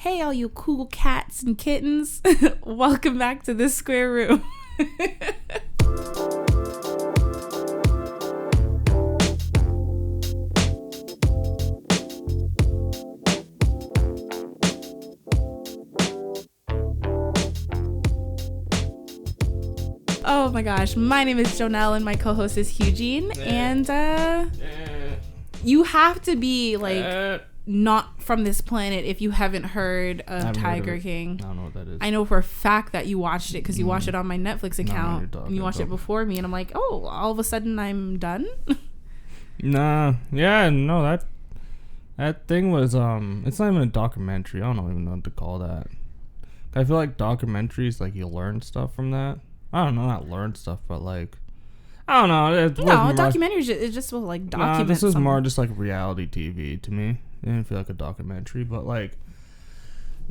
Hey, all you cool cats and kittens. Welcome back to the Square Room. Oh my gosh, my name is Jonel and my co-host is Hugh-Gene, and you have to be like not from this planet if you haven't heard of Tiger King. I don't know what that is. I know for a fact that you watched it because you watched it on my Netflix account and you watched it before me, and I'm like, oh, all of a sudden I'm done. That thing was it's not even a documentary. I don't even know what to call that. I feel like documentaries, like, you learn stuff from that. I don't know, not learn stuff, but like, I don't know. Documentaries, it just was like document. This was more just like reality TV to me. It didn't feel like a documentary, but like,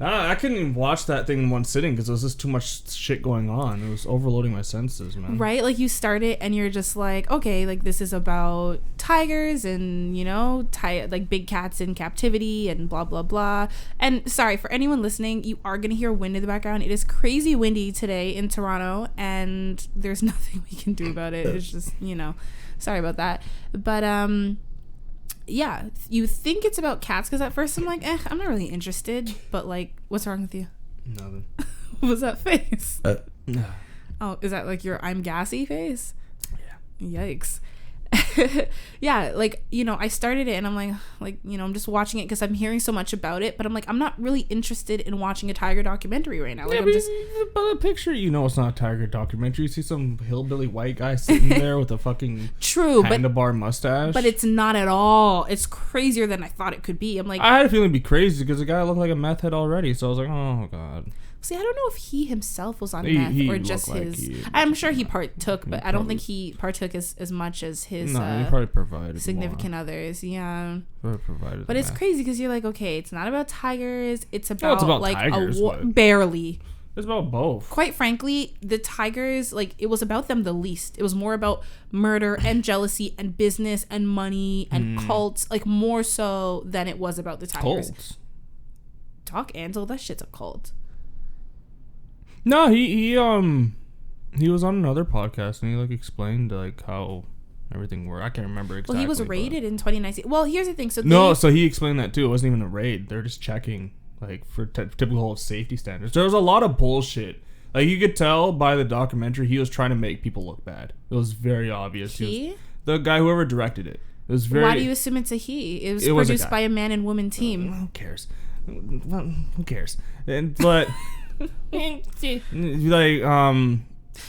I couldn't even watch that thing in one sitting because there was just too much shit going on. It was overloading my senses, man. Right? Like, you start it and you're just like, okay, like, this is about tigers and, you know, like big cats in captivity and blah, blah, blah. And sorry, for anyone listening, you are going to hear wind in the background. It is crazy windy today in Toronto and there's nothing we can do about it. It's just, you know, sorry about that. But, yeah, you think it's about cats because at first I'm like, I'm not really interested. But like, what's wrong with you? Nothing. What was that face? No. Oh, is that like your I'm gassy face? Yeah. Yikes. Yeah, like, you know, I started it and I'm like, you know, I'm just watching it because I'm hearing so much about it, but I'm like, I'm not really interested in watching a tiger documentary right now. Like, yeah, by the picture, you know, it's not a tiger documentary. You see some hillbilly white guy sitting there with a fucking handlebar mustache. But it's not at all. It's crazier than I thought it could be. I'm like, I had a feeling it'd be crazy because the guy looked like a meth head already. So I was like, oh god. See, I don't know if he himself was on meth or just his. Like I'm sure he partook, but I don't think he partook as much as his. He probably provided significant more. Others. Yeah. Provided, but it's crazy because you're like, okay, it's not about tigers. It's about, it's about like tigers, barely. It's about both. Quite frankly, the tigers, like, it was about them the least. It was more about murder and jealousy and business and money and cults, like, more so than it was about the tigers. Cults. Doc Antle, that shit's a cult. No, he was on another podcast and he like explained like how everything worked. I can't remember exactly. Well, he was raided in 2019. Well, here's the thing. So he explained that too. It wasn't even a raid. They're just checking like for typical safety standards. There was a lot of bullshit. Like, you could tell by the documentary, he was trying to make people look bad. It was very obvious. The guy, whoever directed it. It was very. Why do you assume it's a he? It was produced by a man and woman team. Who cares? Who cares? But. Like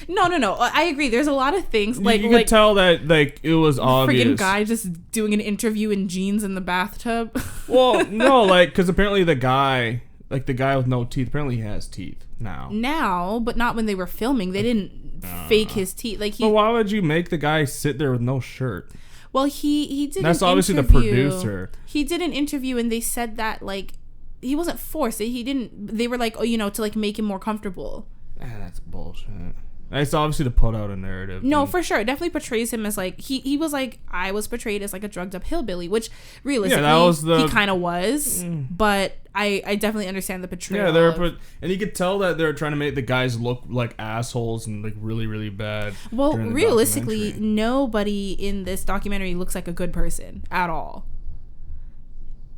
No, I agree. There's a lot of things like you could tell that like it was obvious. Freaking guy just doing an interview in jeans in the bathtub. Well, no, like, because apparently the guy with no teeth, apparently he has teeth now, but not when they were filming. They didn't fake his teeth. Like, but why would you make the guy sit there with no shirt? Well, he did. That's obviously the producer. He did an interview and they said that like. He wasn't forced. He didn't. They were like, oh, you know, to like make him more comfortable. That's bullshit. It's obviously to put out a narrative. No, for sure. It definitely portrays him as like he was like, I was portrayed as like a drugged up hillbilly, which realistically he kind of was. But I definitely understand the portrayal. Yeah, and you could tell that they're trying to make the guys look like assholes and like really, really bad. Well, realistically, nobody in this documentary looks like a good person at all.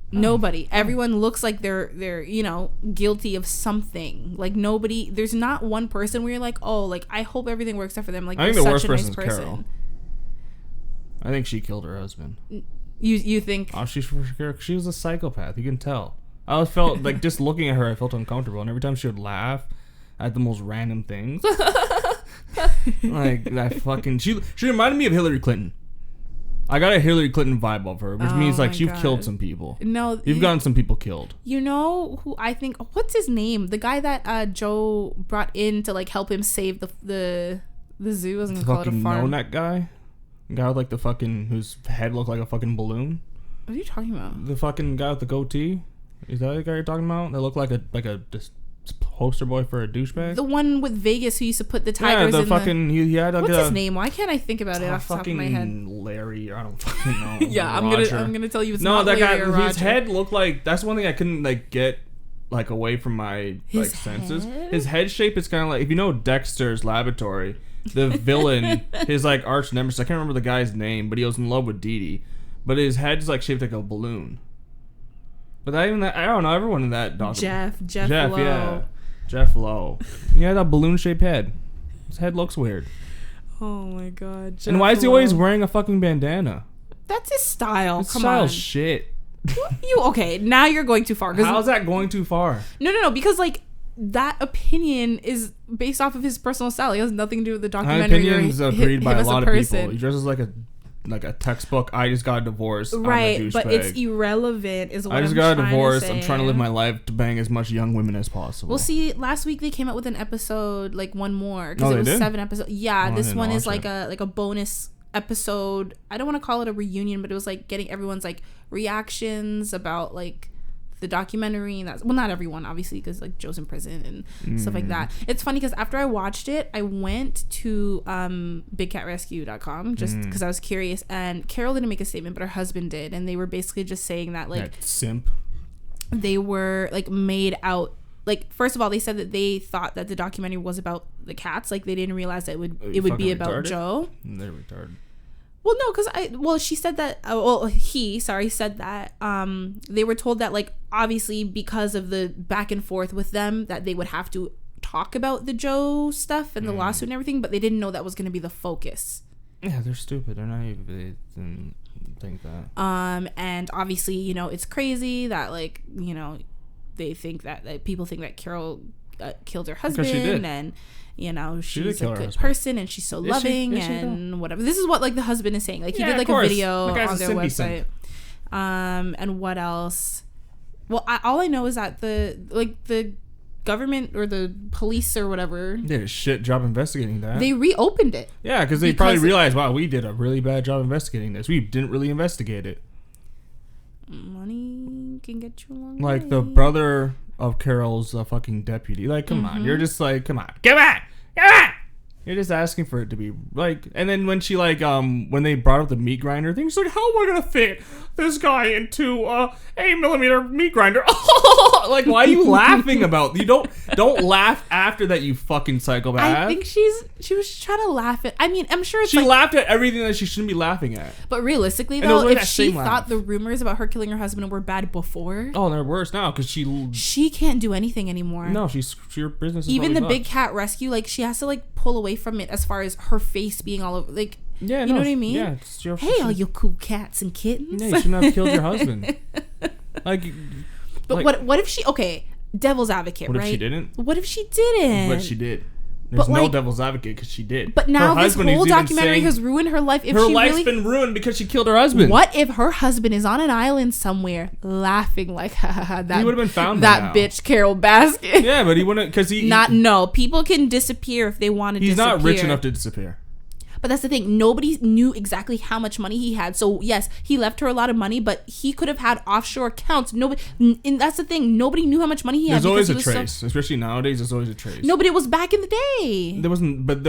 Nobody. Everyone looks like they're you know, guilty of something. Like, nobody. There's not one person where you're like, oh, like, I hope everything works out for them. Like, I think the worst person is Carole. I think she killed her husband. You think? Oh, she was a psychopath. You can tell. I felt like just looking at her, I felt uncomfortable, and every time she would laugh at the most random things, like that fucking. She reminded me of Hillary Clinton. I got a Hillary Clinton vibe of her, which means like you've killed some people. No, you've gotten some people killed. You know who I think? What's his name? The guy that Joe brought in to like help him save the zoo. I was gonna call it a farm. No neck guy, the guy with like the fucking whose head looked like a fucking balloon. What are you talking about? The fucking guy with the goatee. Is that the guy you're talking about? That looked like a poster boy for a douchebag. The one with Vegas who used to put the tigers in fucking he had like what's his name? Why can't I think about it off the top of my head? Larry, I don't fucking know. Yeah, I'm gonna tell you it's not that Larry guy. or Roger. His head looked like, that's one thing I couldn't like get like away from my His senses. head? His head shape is kind of like, if you know Dexter's Laboratory, the villain, his like arch nemesis. I can't remember the guy's name, but he was in love with Dee Dee. But his head's like shaped like a balloon. But I don't know. Everyone in that dog. Jeff Lowe. Yeah. Jeff Lowe. Yeah, that balloon shaped head. His head looks weird. Oh my god. Jeff And why is he Lowe. always wearing a fucking bandana? That's his style. His Come style's on. shit. You okay? Now you're going too far. How's that going too far? No. Because like that opinion is based off of his personal style. It has nothing to do with the My documentary. opinion's or agreed by him a as lot of person. people. He dresses like a textbook. I just got divorced. Right, I'm a but douchebag. it's irrelevant. Is what I just I'm got trying divorced. To say. I'm trying to live my life to bang as much young women as possible. Well, see, last week they came out with an episode, like one more, Oh, because it they was did? 7 episodes. Yeah, Oh, I this didn't one is watch like a bonus episode. I don't want to call it a reunion, but it was like getting everyone's like reactions about like the documentary, and that's, well, not everyone obviously, because like Joe's in prison and stuff like that. It's funny because after I watched it, I went to bigcatrescue.com just because I was curious, and Carole didn't make a statement, but her husband did, and they were basically just saying that like that simp. they were like made out, like, first of all, they said that they thought that the documentary was about the cats, like they didn't realize that it would be about retarded? Joe. They're retarded. Well, no, because she said that, he said that they were told that, like, obviously because of the back and forth with them, that they would have to talk about the Joe stuff and the lawsuit and everything, but they didn't know that was going to be the focus. Yeah, they're stupid. They're naive. They didn't think that. And obviously, you know, it's crazy that, like, you know, they think that people think that Carole killed her husband, she did. and you know, She she's did kill a her good husband. person and she's so loving Is she and whatever. This is what like the husband is saying. Like he Yeah, did like of a course. video The guy's on a their simpy website. simp. And what else? Well, all I know is that the government or the police or whatever, They did a shit job investigating that. they reopened it. Yeah, because they probably realized, wow, we did a really bad job investigating this. We didn't really investigate it. Money can get you a long Like way. the brother of Carole's fucking deputy. Like, come on. You're just like, come on. You're just asking for it to be like, and then when she like, when they brought up the meat grinder thing, she's like, how am I gonna fit this guy into 8mm meat grinder? Like, why are you laughing about? You don't laugh after that, you fucking psychopath. I think she was trying to laugh at. I mean, I'm sure it's she like, laughed at everything that she shouldn't be laughing at. but realistically And it was though, like if that she same thought laugh. the rumors about her killing her husband were bad before, Oh, they're worse now because she can't do anything anymore. no, her business is Even the probably big fucked. cat rescue, like she has to like pull away from it as far as her face being all over. Like, Yeah, you know what I mean? Yeah, it's your, hey, all you cool cats and kittens. Yeah, you shouldn't have killed your husband. Like, But like, what if she? Okay, devil's advocate, what right? if she didn't? What if she didn't? But she did. There's But, no like- devil's advocate because she did. But now Her this husband is whole even documentary saying has ruined her life. If her she life's really, been ruined because she killed her husband. what if her husband is on an island somewhere laughing like, ha ha ha, that He would have been found by that now. bitch Carole Baskin. Yeah, but he wouldn't because No, people can disappear if they want to. he's not rich enough to disappear. But that's the thing. Nobody knew exactly how much money he had. So yes, he left her a lot of money, but he could have had offshore accounts. Nobody, and that's the thing. Nobody knew how much money he had. There's always a because he was trace, especially nowadays. There's always a trace. No, but it was back in the day. There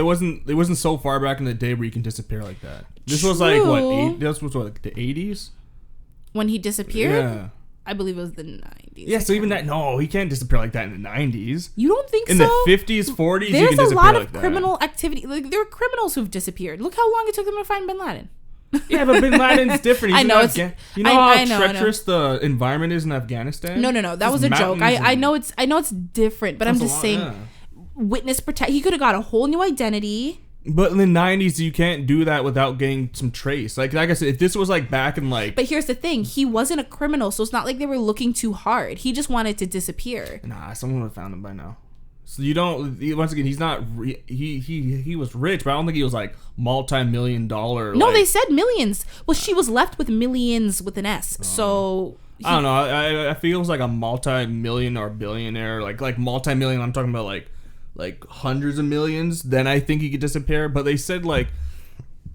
wasn't. It wasn't so far back in the day where you can disappear like that. This was like what? True. This was what, like the 80s. When he disappeared, Yeah. I believe it was the 90s. Yeah. So even that, no, he can't disappear like that in the 90s. You don't think In so? the 50s, 40s, you There's can a disappear lot like of that. criminal activity. Like there are criminals who've disappeared. Look how long it took them to find Bin Laden. Yeah, but Bin Laden's different. He's I know, in it's- you know I how know, I know. treacherous the environment is in Afghanistan? No. That Just was a joke. mountains I and- know it's different, but I'm That's a just lot, saying. yeah. Witness protect. He could have got a whole new identity. But in the 90s, you can't do that without getting some trace. Like I said, if this was like back in like... But here's the thing. He wasn't a criminal, so it's not like they were looking too hard. He just wanted to disappear. Nah, someone would have found him by now. So you don't... Once again, he's not... He was rich, but I don't think he was like multi-million-dollar... No, like, they said millions. Well, she was left with millions with an S. So... I don't know. I feel it was like a multi-million or billionaire. Like multi-million, I'm talking about like hundreds of millions. Then I think he could disappear. But they said like...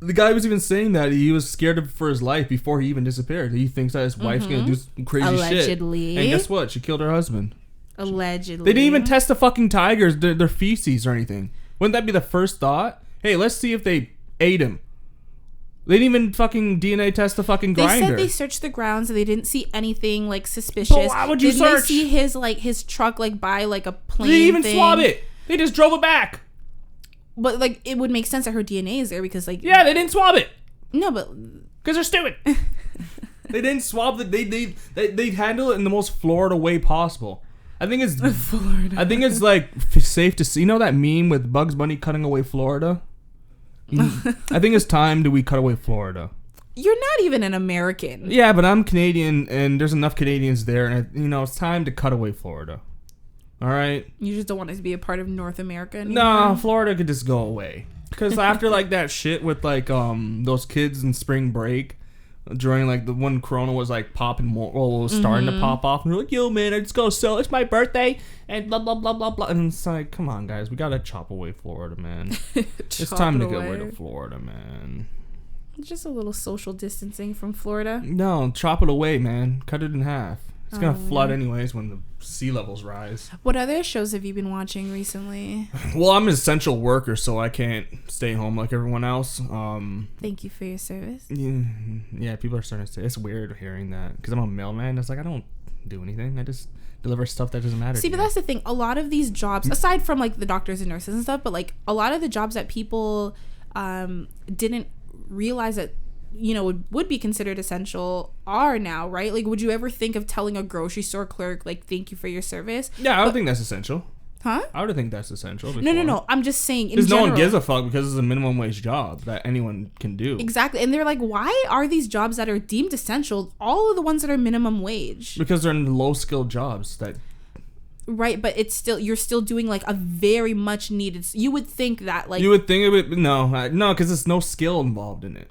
The guy was even saying that he was scared for his life before he even disappeared. He thinks that his wife's going to do some crazy Allegedly. shit. And guess what? She killed her husband. Allegedly. They didn't even test the fucking tigers, their feces or anything. Wouldn't that be the first thought? Hey, let's see if they ate him. They didn't even fucking DNA test the fucking grinder. They said they searched the grounds and they didn't see anything like suspicious. But why would you search? They see his truck like by like a plane? They didn't even swab it. They just drove it back. But like it would make sense that her DNA is there because like yeah, they didn't swab it. No, but because they're stupid. They didn't swab the. They handle it in the most Florida way possible. I think it's Florida. I think it's like safe to see. You know that meme with Bugs Bunny cutting away Florida? I think it's time we cut away Florida. You're not even an American. Yeah, but I'm Canadian, and there's enough Canadians there, and it's time to cut away Florida. All right. You just don't want it to be a part of North America anymore? No, Florida could just go away. Because after like that shit with like those kids in spring break, during like the when Corona was like popping more, well, it was starting to pop off, and they're like, "Yo, man, I just gotta sell. It's my birthday," and blah blah blah blah blah. And it's like, come on, guys, we gotta chop away Florida, man. It's time to get rid of Florida, man. Just a little social distancing from Florida. No, chop it away, man. Cut it in half. It's gonna flood anyways when the sea levels rise. What other shows have you been watching recently? Well, I'm an essential worker, so I can't stay home like everyone else. Thank you for your service. Yeah, people are starting to say it's weird hearing that because I'm a mailman. It's like I don't do anything. I just deliver stuff that doesn't matter. See, but that's the thing. A lot of these jobs, aside from like the doctors and nurses and stuff, but like a lot of the jobs that people didn't realize that would be considered essential are now, right? Like, would you ever think of telling a grocery store clerk like thank you for your service? Yeah, I would think that's essential. Huh? I would think that's essential. Before. No. I'm just saying in general. Because no one gives a fuck because it's a minimum wage job that anyone can do. Exactly. And they're like, why are these jobs that are deemed essential all of the ones that are minimum wage? Because they're in low skilled jobs that. Right, but it's still you're still doing like a very much needed. You would think that like you would think of it. No, because there's no skill involved in it.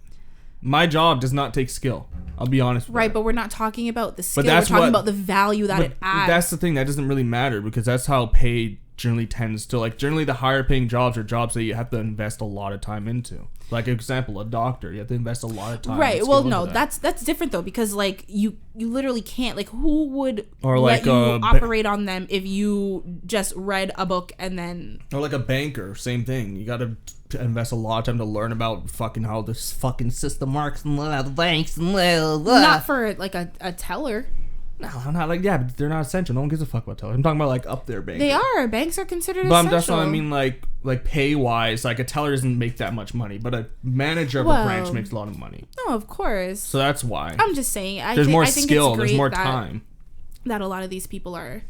My job does not take skill. I'll be honest with you. Right, but we're not talking about the skill. We're talking about the value that it adds. That's the thing. That doesn't really matter because that's how pay generally tends to, like, generally the higher paying jobs are jobs that you have to invest a lot of time into. Like, example, a doctor. You have to invest a lot of time. Right. Well, no, that's different, though, because, like, you literally can't. Like, who would let you operate on them if you just read a book and then... Or, like, a banker. Same thing. You got to invest a lot of time to learn about fucking how this fucking system works and how the banks and not for like a teller. No, I'm not like but they're not essential. No one gives a fuck about tellers. I'm talking about like up there banks. They are. Banks are considered essential. But that's what I mean. Like pay wise, like a teller doesn't make that much money, but a manager of a branch makes a lot of money. No, of course. So that's why. I'm just saying. There's more skill. There's more time. That a lot of these people are,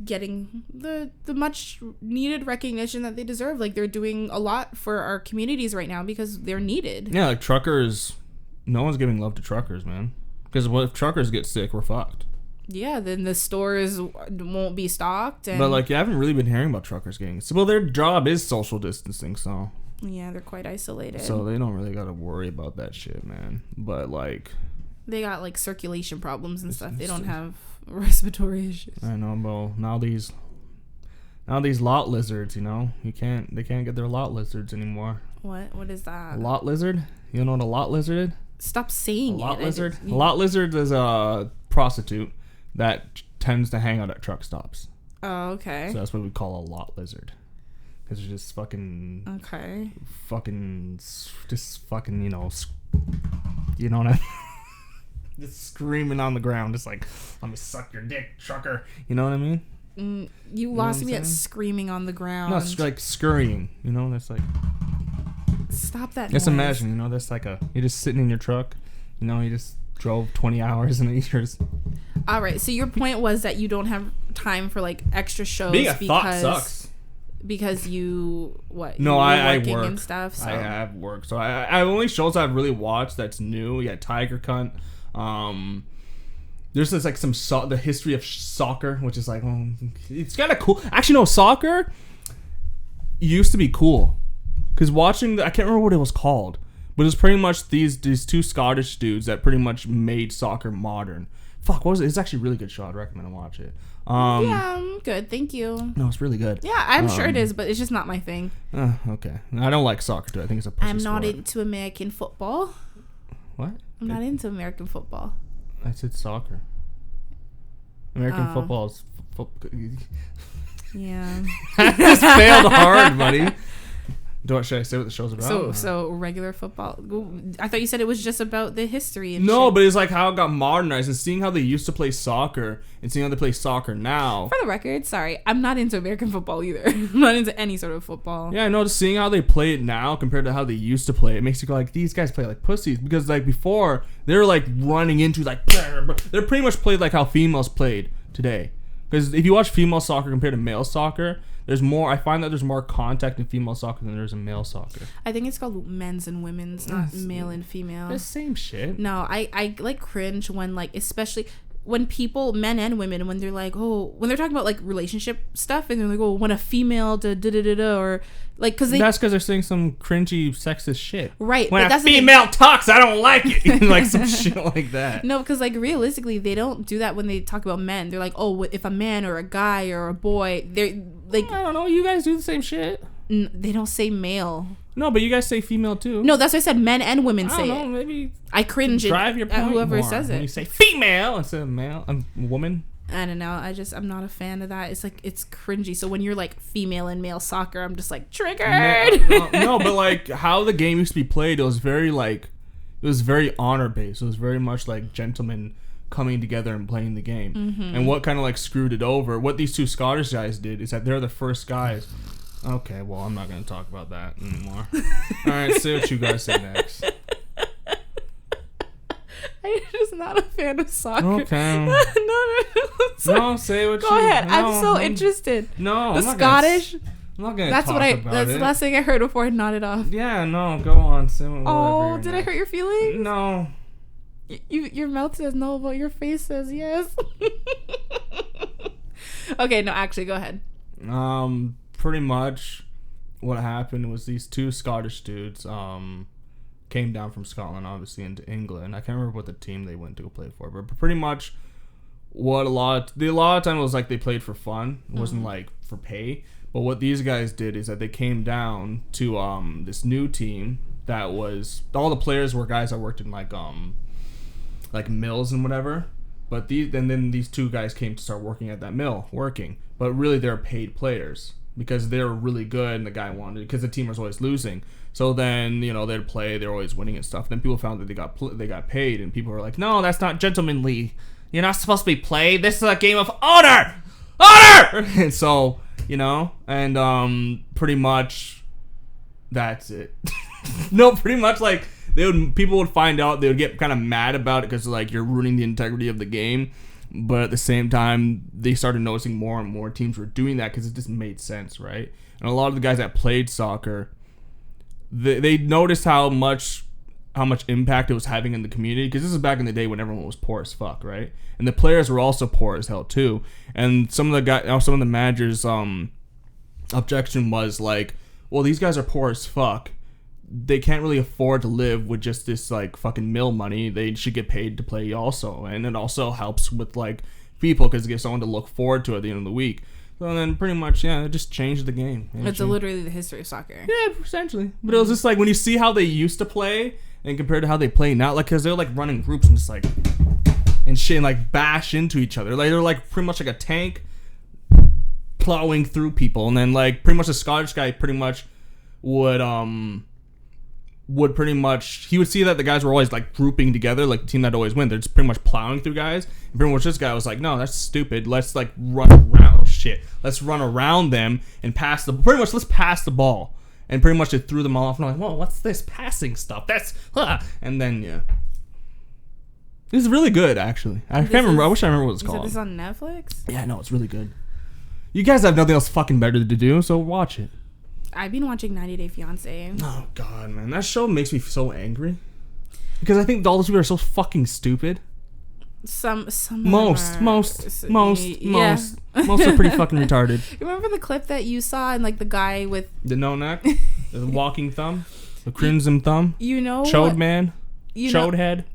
getting the much needed recognition that they deserve. Like they're doing a lot for our communities right now because they're needed. Yeah, like truckers. No one's giving love to truckers, man. Because what if truckers get sick? We're fucked. Yeah, then the stores won't be stocked. But like, you haven't really been hearing about truckers getting sick. Well, their job is social distancing, so. Yeah, they're quite isolated. So they don't really got to worry about that shit, man. But like. They got like circulation problems and stuff. They don't have respiratory issues. I know, bro. Now these lot lizards, they can't get their lot lizards anymore. What is that? A lot lizard? You don't know what a lot lizard is? Stop saying a lot lizard. A lot lizard is a prostitute that tends to hang out at truck stops. Oh, okay. So that's what we call a lot lizard. Because they're just fucking. Okay. Just fucking, you know what I mean? Just screaming on the ground, just like, let me suck your dick, trucker. You know what I mean? You lost me at screaming on the ground. No, it's like scurrying. That's like. Stop that. Just imagine, that's like you're just sitting in your truck. You just drove 20 hours and you're just. All right. So your point was that you don't have time for like extra shows. Being a thought sucks. Because you what? No, I work and stuff. So. I have work, so I only shows I've really watched that's new. Yeah, Tiger Cunt. There's this like the history of soccer, which is like it's kind of cool. Actually, no, soccer used to be cool because watching I can't remember what it was called, but it was pretty much these two Scottish dudes that pretty much made soccer modern. Fuck, what was it? It's actually a really good show. I'd recommend to watch it. Yeah, I'm good. Thank you. No, it's really good. Yeah, I'm sure it is, but it's just not my thing. Okay. I don't like soccer too. I think it's a pussy sport. I'm not into American football. What? I'm not into American football. I said soccer. American football is Yeah. Just failed hard, buddy. Should I say what the show's about? So regular football. I thought you said it was just about the history. And no, shit. but it's like how it got modernized and seeing how they used to play soccer and seeing how they play soccer now. For the record, sorry, I'm not into American football either. I'm not into any sort of football. Yeah, I know. Just seeing how they play it now compared to how they used to play, it makes you go like, these guys play like pussies. Because like before, they're like running into like, they're pretty much played like how females played today. Because if you watch female soccer compared to male soccer, there's more. I find that there's more contact in female soccer than there's in male soccer. I think it's called men's and women's, not male and female. The same shit. No, I like cringe when like, especially when people, men and women, when they're like, oh, when they're talking about like relationship stuff and they're like, oh, when a female or like, because that's because they're saying some cringy sexist shit. Right. When but a that's female talks, I don't like it. Like some shit like that. No, because like realistically, they don't do that when they talk about men. They're like, oh, if a man or a guy or a boy, they're like, I don't know. You guys do the same shit. They don't say male. No, but you guys say female too. No, that's what I said. Men and women I say don't know, it. maybe I cringe drive your point at whoever more. says it. When you say female instead of male, woman. I don't know. I'm not a fan of that. It's like, it's cringy. So when you're like female and male soccer, I'm just like triggered. No, but like how the game used to be played, it was very honor based. It was very much like gentlemen coming together and playing the game. Mm-hmm. And what kind of like screwed it over, what these two Scottish guys did is that they're the first guys. Okay, well, I'm not going to talk about that anymore. All right, say what you guys say next. I'm just not a fan of soccer. Okay. No, say what Go you... ahead. No, I'm so interested. No, the Scottish... I'm not going to That's talk what about That's it. the last thing I heard before I nodded off. Yeah, no, go on. Say oh, did I hurt your feelings? No. Your mouth says no, but your face says yes. Okay, no, actually, go ahead. Pretty much what happened was these two Scottish dudes came down from Scotland, obviously, into England. I can't remember what the team they went to go play for, but pretty much what a lot of time was like they played for fun. It wasn't like for pay. But what these guys did is that they came down to this new team that was, all the players were guys that worked in like mills and whatever. But then these two guys came to start working at that mill, but really they're paid players because they were really good and the guy wanted, because the team was always losing. So then, they'd play, they're always winning and stuff. Then people found that they got paid, and people were like, no, that's not gentlemanly. You're not supposed to be played. This is a game of honor. And so, pretty much that's it. No, pretty much like people would find out, they would get kind of mad about it because like you're ruining the integrity of the game. But at the same time, they started noticing more and more teams were doing that because it just made sense, right? And a lot of the guys that played soccer, they noticed how much impact it was having in the community, because this is back in the day when everyone was poor as fuck, right? And the players were also poor as hell too. And some of the managers' objection was like, well, these guys are poor as fuck. They can't really afford to live with just this like fucking mill money. They should get paid to play also, and it also helps with like people because it gives someone to look forward to at the end of the week. So then pretty much, yeah, it just changed the game. It's literally the history of soccer. Yeah, essentially. But it was just like when you see how they used to play and compared to how they play now, like because they're like running groups and just like and shit and like bash into each other. Like they're like pretty much like a tank plowing through people, and then like pretty much the Scottish guy pretty much would pretty much, he would see that the guys were always like grouping together, like the team that always win. They're just pretty much plowing through guys. And pretty much this guy was like, no, that's stupid. Let's like run around. Oh, shit. Let's run around them and let's pass the ball. And pretty much it threw them all off. And I'm like, whoa, what's this passing stuff? And then, yeah. It's really good, actually. I wish I remember what it's called. Is this on Netflix? Yeah, no, it's really good. You guys have nothing else fucking better to do, so watch it. I've been watching 90 Day Fiance. Oh, God, man. That show makes me so angry. Because I think all those people are so fucking stupid. Some Most are pretty fucking retarded. You remember the clip that you saw and like the guy with the no neck, the walking thumb, the crimson thumb, chode man, chode head.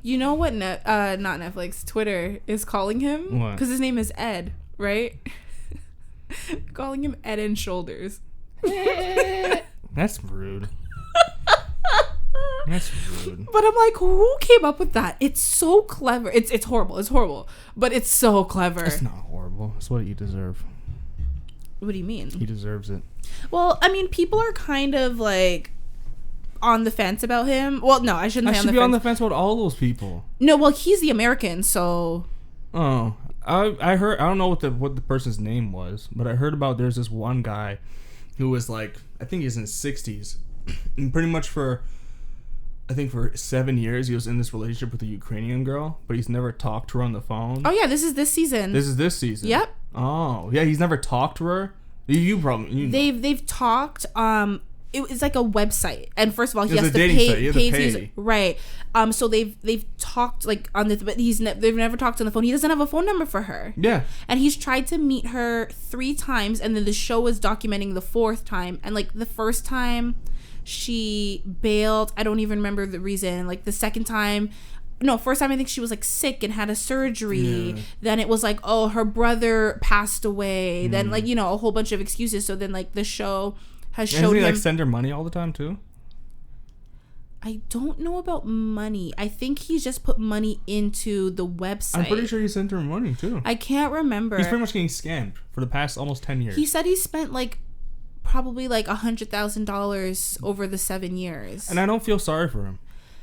You know what? Not Netflix, Twitter is calling him? What? Because his name is Ed, right? Calling him Ed and Shoulders. That's rude. That's rude. But I'm like, who came up with that? It's so clever. It's horrible. It's horrible. But it's so clever. It's not horrible. It's what you deserve. What do you mean? He deserves it. Well, I mean, people are kind of like on the fence about him. Well, no, I shouldn't. I should be on the fence about all those people. No, well, he's the American, so. Oh, I heard. I don't know what the person's name was, but I heard about there's this one guy who was like, I think he's in his 60s, and pretty much for 7 years he was in this relationship with a Ukrainian girl, but he's never talked to her on the phone. Oh yeah, this is this season. This season. Yep. Oh yeah, he's never talked to her. You probably know. They've talked. It's like a website, and first of all, he It's has a to dating pay. site. You have to pay. User, right. So they've talked like on this, but they've never talked on the phone. He doesn't have a phone number for her. Yeah. And he's tried to meet her 3 times, and then the show is documenting the 4th time. And like the first time, she bailed. I don't even remember the reason. Like the second time. No, first time I think she was like sick and had a surgery. Yeah. Then it was like, oh, her brother passed away. Then like, a whole bunch of excuses. So then like the show has showed him. Doesn't he like send her money all the time too? I don't know about money. I think he's just put money into the website. I'm pretty sure he sent her money too. I can't remember. He's pretty much getting scammed for the past almost 10 years. He said he spent like probably like $100,000 over the 7 years. And I don't feel sorry for him.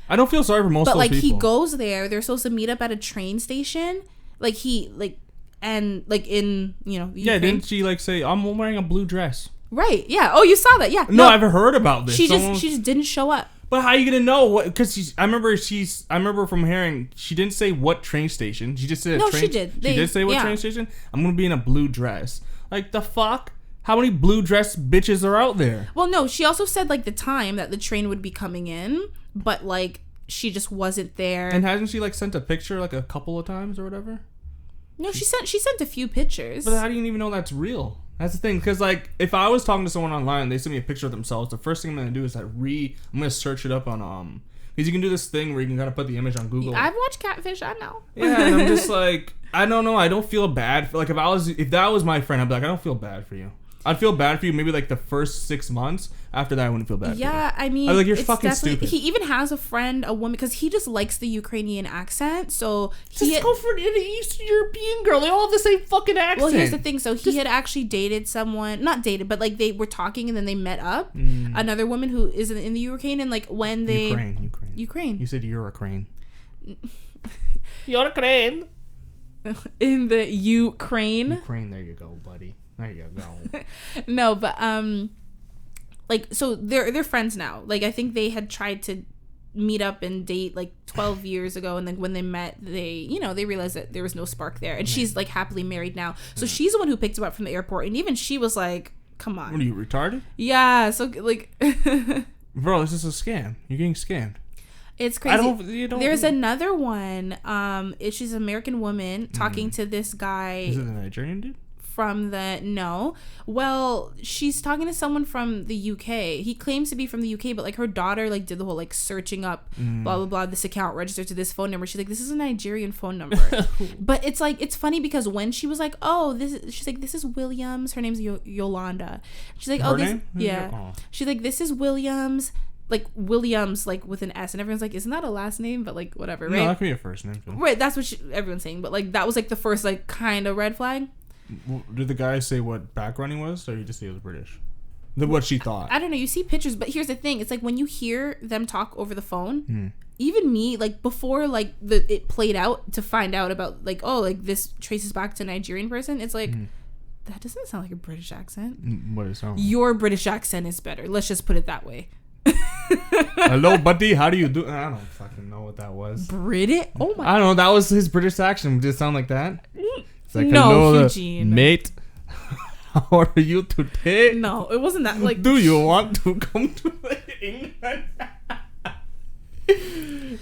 I don't feel sorry for most of those people. But like he goes there, they're supposed to meet up at a train station. Like and like in, yeah, didn't she like say, I'm wearing a blue dress? Right, yeah. Oh, you saw that, yeah. No, I've heard about this. She just didn't show up. But how are you gonna know what? Because I remember from hearing she didn't say what train station. She just said no, she did. She did say what train station. I'm gonna be in a blue dress. Like the fuck? How many blue dress bitches are out there? Well, no, she also said like the time that the train would be coming in, but like she just wasn't there. And hasn't she like sent a picture like a couple of times or whatever? No, she sent a few pictures. But how do you even know that's real? That's the thing, because like if I was talking to someone online and they send me a picture of themselves, the first thing I'm gonna do is I'm gonna search it up on because you can do this thing where you can kind of put the image on Google. I've watched Catfish, I know. Yeah, and I'm just like, I don't know, I don't feel bad. Like if that was my friend, I'd be like, I don't feel bad for you. I'd feel bad for you maybe like the first 6 months. After that, I wouldn't feel bad. Yeah, for you. I mean, I'd be like, you're fucking stupid. He even has a friend, a woman, because he just likes the Ukrainian accent. So just go for an Eastern European girl. They all have the same fucking accent. Well, here's the thing. So he had actually dated someone, not dated, but like they were talking and then they met up. Another woman who is in the Ukraine, and like when they Ukraine. You said you're a crane. You're a crane. In the Ukraine. Ukraine. There you go, buddy. There you go. No, but like so they're friends now. Like I think they had tried to meet up and date like 12 years ago, and then when they met, they realized that there was no spark there, and she's like happily married now. So she's the one who picked him up from the airport, and even she was like, "Come on, what are you, retarded?" Yeah. So like, bro, this is a scam. You're getting scammed. It's crazy. There's another one. She's an American woman talking to this guy. Is it a Nigerian dude? Well, she's talking to someone from the UK. He claims to be from the UK, but like her daughter like did the whole like searching up blah blah blah, this account registered to this phone number. She's like, this is a Nigerian phone number. But it's like, it's funny because when she was like, she's like, this is Williams, her name's Yolanda. She's like, her name? Yeah. Oh. She's like, this is Williams, like Williams, like with an S, and everyone's like, isn't that a last name? But like whatever, right? No, that could be a first name too. Right, that's what everyone's saying. But like that was like the first like kind of red flag. Did the guy say what background he was, or you just say he was British? What she thought. I don't know. You see pictures, but here's the thing. It's like when you hear them talk over the phone, even me, like before like it played out to find out about like, oh, like this traces back to a Nigerian person. It's like, that doesn't sound like a British accent. What does it sound like? Your British accent is better. Let's just put it that way. Hello, buddy. How do you do? I don't fucking know what that was. British? Oh my. I don't know. That was his British accent. Did it sound like that? Like, no, Hugh-Gene. Mate, how are you today? No, it wasn't that. Like, do you want to come to England?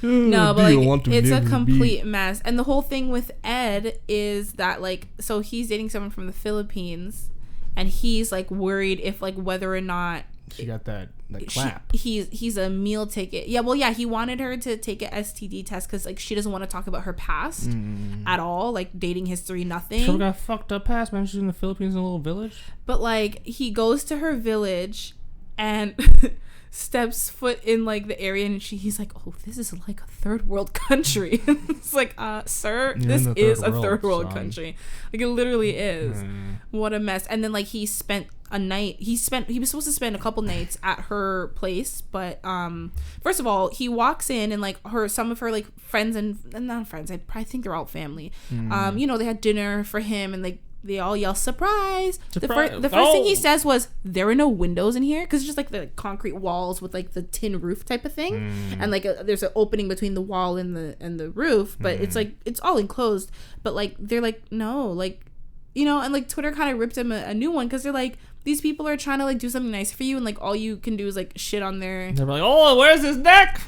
No, but like, it's a complete mess. And the whole thing with Ed is that like, so he's dating someone from the Philippines, and he's like worried if like whether or not she got that clap. He's a meal ticket. Yeah, well, yeah, he wanted her to take a STD test because like she doesn't want to talk about her past at all, like dating history, nothing. She got fucked up past, man. She's in the Philippines in a little village. But like he goes to her village, and steps foot in like the area, and he's like, oh, this is like a third world country. It's like, sir, this is a third world country. Like, it literally is. What a mess. And then like he spent a night, he was supposed to spend a couple nights at her place, but first of all, he walks in and like some of her like friends and not friends, I probably think they're all family, you know, they had dinner for him, and like they all yell surprise. The first thing he says was, there are no windows in here, because it's just like the concrete walls with like the tin roof type of thing, and like there's an opening between the wall and the roof, but it's like it's all enclosed. But like they're like, no, like, you know, and like Twitter kind of ripped him a new one, because they're like, these people are trying to like do something nice for you, and like all you can do is like shit on their. They're like, oh, where's his neck?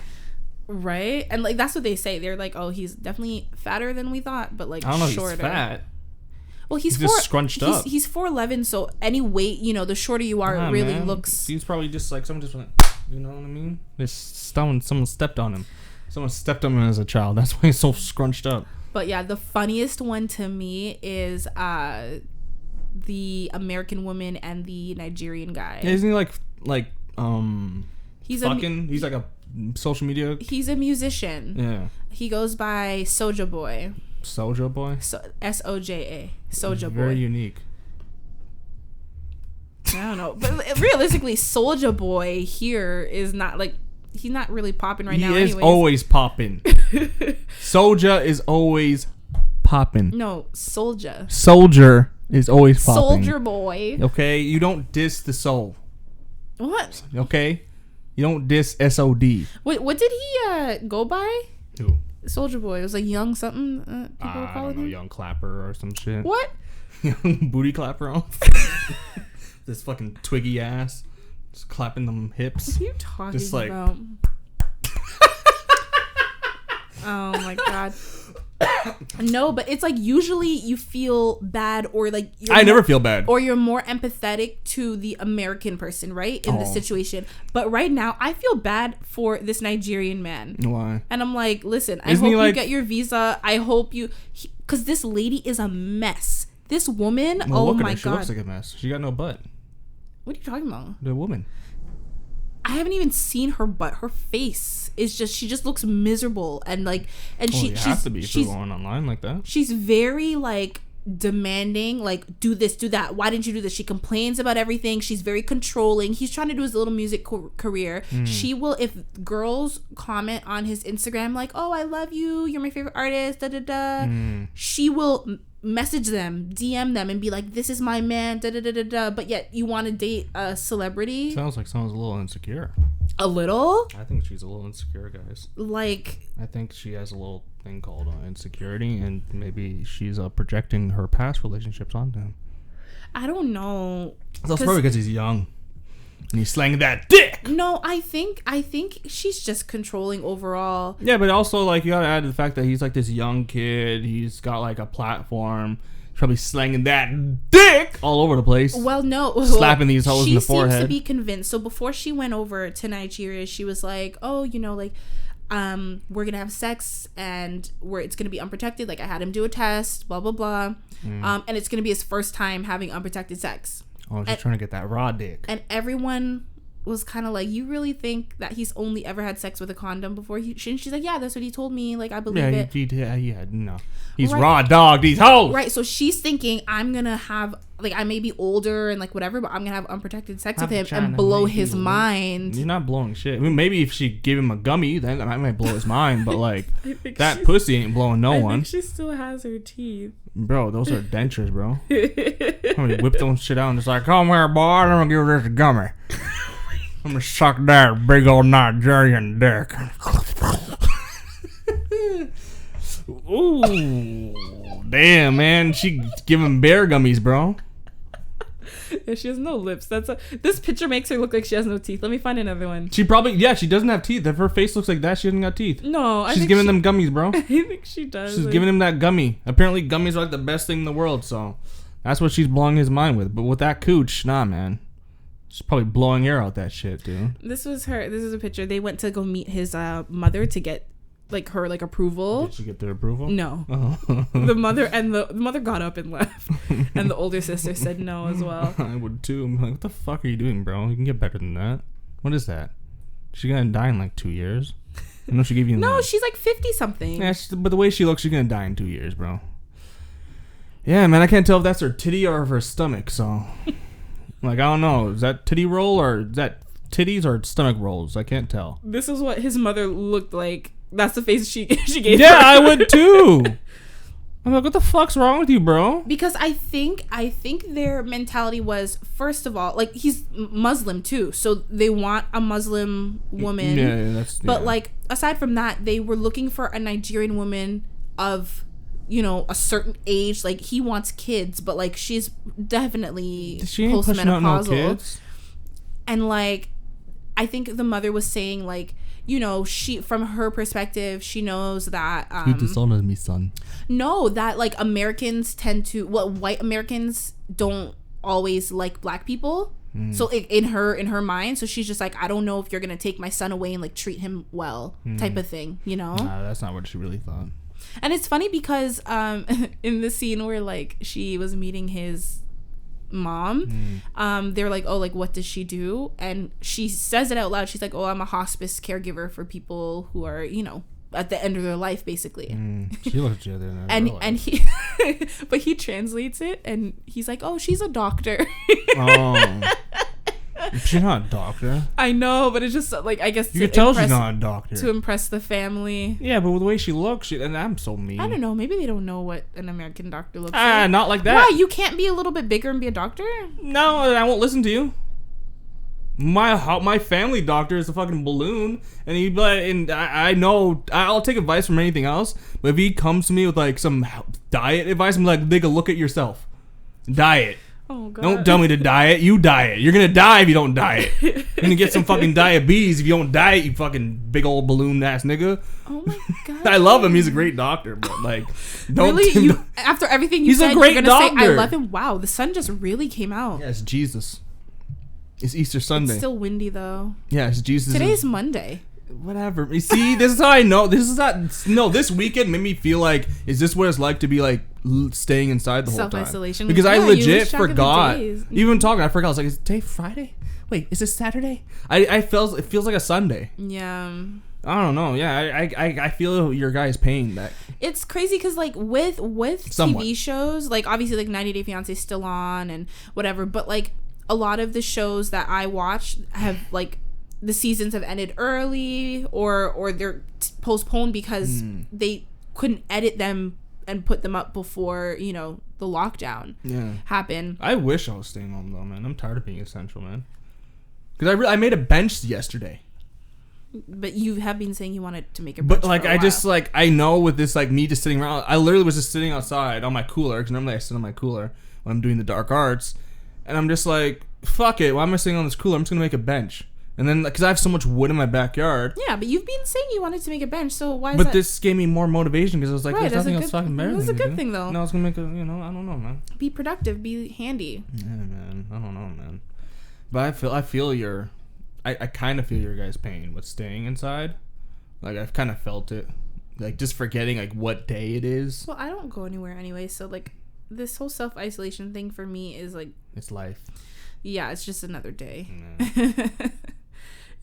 Right, and like that's what they say. They're like, oh, he's definitely fatter than we thought, but like I don't know, shorter. he's fat. Well, he's just scrunched up. He's 4'11", so any weight, you know, the shorter you are, it really looks. He's probably just like someone just went, you know what I mean? Someone stepped on him. Someone stepped on him as a child. That's why he's so scrunched up. But yeah, the funniest one to me is the American woman and the Nigerian guy. Yeah, isn't he like he's he's like a social media. He's a musician. Yeah. He goes by Soulja Boy. Soulja Boy? Soja. Soulja Boy. Very unique. I don't know. But realistically, Soulja Boy here is not like, he's not really popping right now. He is always popping. Soulja is always popping. No, Soulja. Soldier is always popping. Soulja Boy. Okay? You don't diss the soul. What? Okay? You don't diss SOD. Wait, what did he go by? Who? Soulja Boy. It was like Young something. People were calling I don't know, him. Young Clapper or some shit. What? Young Booty Clapper on. This fucking twiggy ass. Just clapping them hips. What are you talking just like, about? Oh my god. No, but it's like usually you feel bad, or like I never feel bad, or you're more empathetic to the American person, right, in this situation. But right now I feel bad for this Nigerian man. Why? And I'm like, listen, I hope you get your visa. I hope you, because this lady is a mess. This woman, oh my god, she looks like a mess. She got no butt. What are you talking about? The woman. I haven't even seen her butt. Her face is just, she just looks miserable, and like, and she's have to be if you're going online like that. She's very like demanding, like, do this, do that. Why didn't you do this? She complains about everything. She's very controlling. He's trying to do his little music career. She will, if girls comment on his Instagram like, oh, I love you, you're my favorite artist, da da da, she will message them, DM them, and be like, this is my man, da da da da da. But yet you want to date a celebrity. Sounds like someone's a little insecure. A little? I think she's a little insecure, guys. Like, I think she has a little thing called insecurity, and maybe she's projecting her past relationships onto him. I don't know. That's probably because he's young and he's slanging that dick. No, I think she's just controlling overall. Yeah, but also like you gotta add to the fact that he's like this young kid. He's got like a platform. He's probably slanging that dick all over the place. Well, no, slapping these hoes in the forehead. She seems to be convinced. So before she went over to Nigeria, she was like, "Oh, you know, like, we're gonna have sex and it's gonna be unprotected. Like, I had him do a test, blah blah blah, and it's gonna be his first time having unprotected sex." Oh, she's trying to get that raw dick. And everyone was kind of like, you really think that he's only ever had sex with a condom before? She's like, yeah, that's what he told me. Like, I believe it. Yeah, no. He's raw dog these hoes. Right, so she's thinking, I'm going to have, like, I may be older and, like, whatever, but I'm going to have unprotected sex with him and blow his mind. You're not blowing shit. I mean, maybe if she gave him a gummy, then that might blow his mind, but, like, that pussy ain't blowing no one. I think she still has her teeth. Bro, those are dentures, bro. Somebody whip those shit out and just like, come here, boy, I'm gonna give you this gummy. I'm gonna suck that big old Nigerian dick. Ooh, damn, man. She giving bear gummies, bro. Yeah, she has no lips. This picture makes her look like she has no teeth. Let me find another one. She doesn't have teeth. If her face looks like that, she doesn't got teeth. No, she's giving them gummies, bro. I think she does. She's giving him that gummy. Apparently, gummies are like the best thing in the world, so that's what she's blowing his mind with. But with that cooch, nah, man. She's probably blowing air out that shit, dude. This is a picture. They went to go meet his mother to get like her like approval. Did she get their approval? No. Oh. The mother got up and left, and the older sister said no as well. I would too. I'm like, what the fuck are you doing, bro? You can get better than that. What is that? She's gonna die in like 2 years. I know she gave you. No, she's like 50 something. Yeah, but the way she looks, she's gonna die in 2 years, bro. Yeah, man, I can't tell if that's her titty or her stomach. So, like, I don't know. Is that titty roll or is that titties or stomach rolls? I can't tell. This is what his mother looked like. That's the face she gave. Yeah, her. I would too. I'm like, what the fuck's wrong with you, bro? Because I think their mentality was, first of all, like, he's Muslim too, so they want a Muslim woman. Yeah, But like, aside from that, they were looking for a Nigerian woman of, you know, a certain age. Like, he wants kids, but like, she's definitely postmenopausal. No kids. And like, I think the mother was saying, like, you know, she, from her perspective, she knows that you dishonors me, son. No, that like Americans tend to, white Americans don't always like black people. So in her mind, so she's just like, I don't know if you're gonna take my son away and like treat him well, type of thing, you know. Nah, that's not what she really thought. And it's funny because in the scene where like she was meeting his mom, they're like, oh, like, what does she do? And she says it out loud. She's like, oh, I'm a hospice caregiver for people who are, you know, at the end of their life, basically. She looks at you there. And he but he translates it and he's like, oh, she's a doctor. Oh, she's not a doctor. I know, but it's just like, I guess you can tell she's not a doctor to impress the family. Yeah, but with the way she looks, and I'm so mean. I don't know, maybe they don't know what an American doctor looks like. Not like that. Why, you can't be a little bit bigger and be a doctor? No, I won't listen to you. My family doctor is a fucking balloon, and I know I'll take advice from anything else, but if he comes to me with like some diet advice, I'm like, nigga, look at yourself. Diet. Oh god. Don't tell me to diet. You diet. You're gonna die if you don't diet. You're gonna get some fucking diabetes if you don't diet, you fucking big old balloon ass nigga. Oh my god. I love him. He's a great doctor, but like, don't. Really? After everything you said, a great you're gonna doctor. say I love him. Wow, the sun just really came out. Yeah, it's Jesus. It's Easter Sunday. It's still windy though. Yeah, it's Jesus. Today's Monday. Whatever. You see, this is how I know. This is not. No, this weekend made me feel like, is this what it's like to be like staying inside the whole time? Self-isolation. Because I legit forgot. Even Even talking, I forgot. I was like, is today Friday? Wait, is this Saturday? It feels like a Sunday. Yeah. I don't know. Yeah, I feel your guys' pain. That it's crazy because like with Somewhat. TV shows, like obviously like 90 Day Fiance is still on and whatever, but like a lot of the shows that I watch have like the seasons have ended early or they're postponed because they couldn't edit them and put them up before, you know, the lockdown happened. I wish I was staying home though, man. I'm tired of being essential, man. Because I made a bench yesterday. But you have been saying you wanted to make a bench. But like, I just like, I know with this like me just sitting around, I literally was just sitting outside on my cooler, because normally I sit on my cooler when I'm doing the dark arts, and I'm just like, fuck it, why am I sitting on this cooler? I'm just gonna make a bench. And then, because I have so much wood in my backyard. Yeah, but you've been saying you wanted to make a bench, so why is But this gave me more motivation, because I was like, right, there's nothing else fucking better. That's a good thing, though. No, it's gonna make a, you know, I don't know, man. Be productive, be handy. Yeah, man. I don't know, man. But I feel your, I kind of feel your guys' pain with staying inside. Like, I've kind of felt it. Like, just forgetting, like, what day it is. Well, I don't go anywhere anyway, so, like, this whole self-isolation thing for me is, like... It's life. Yeah, it's just another day. Yeah.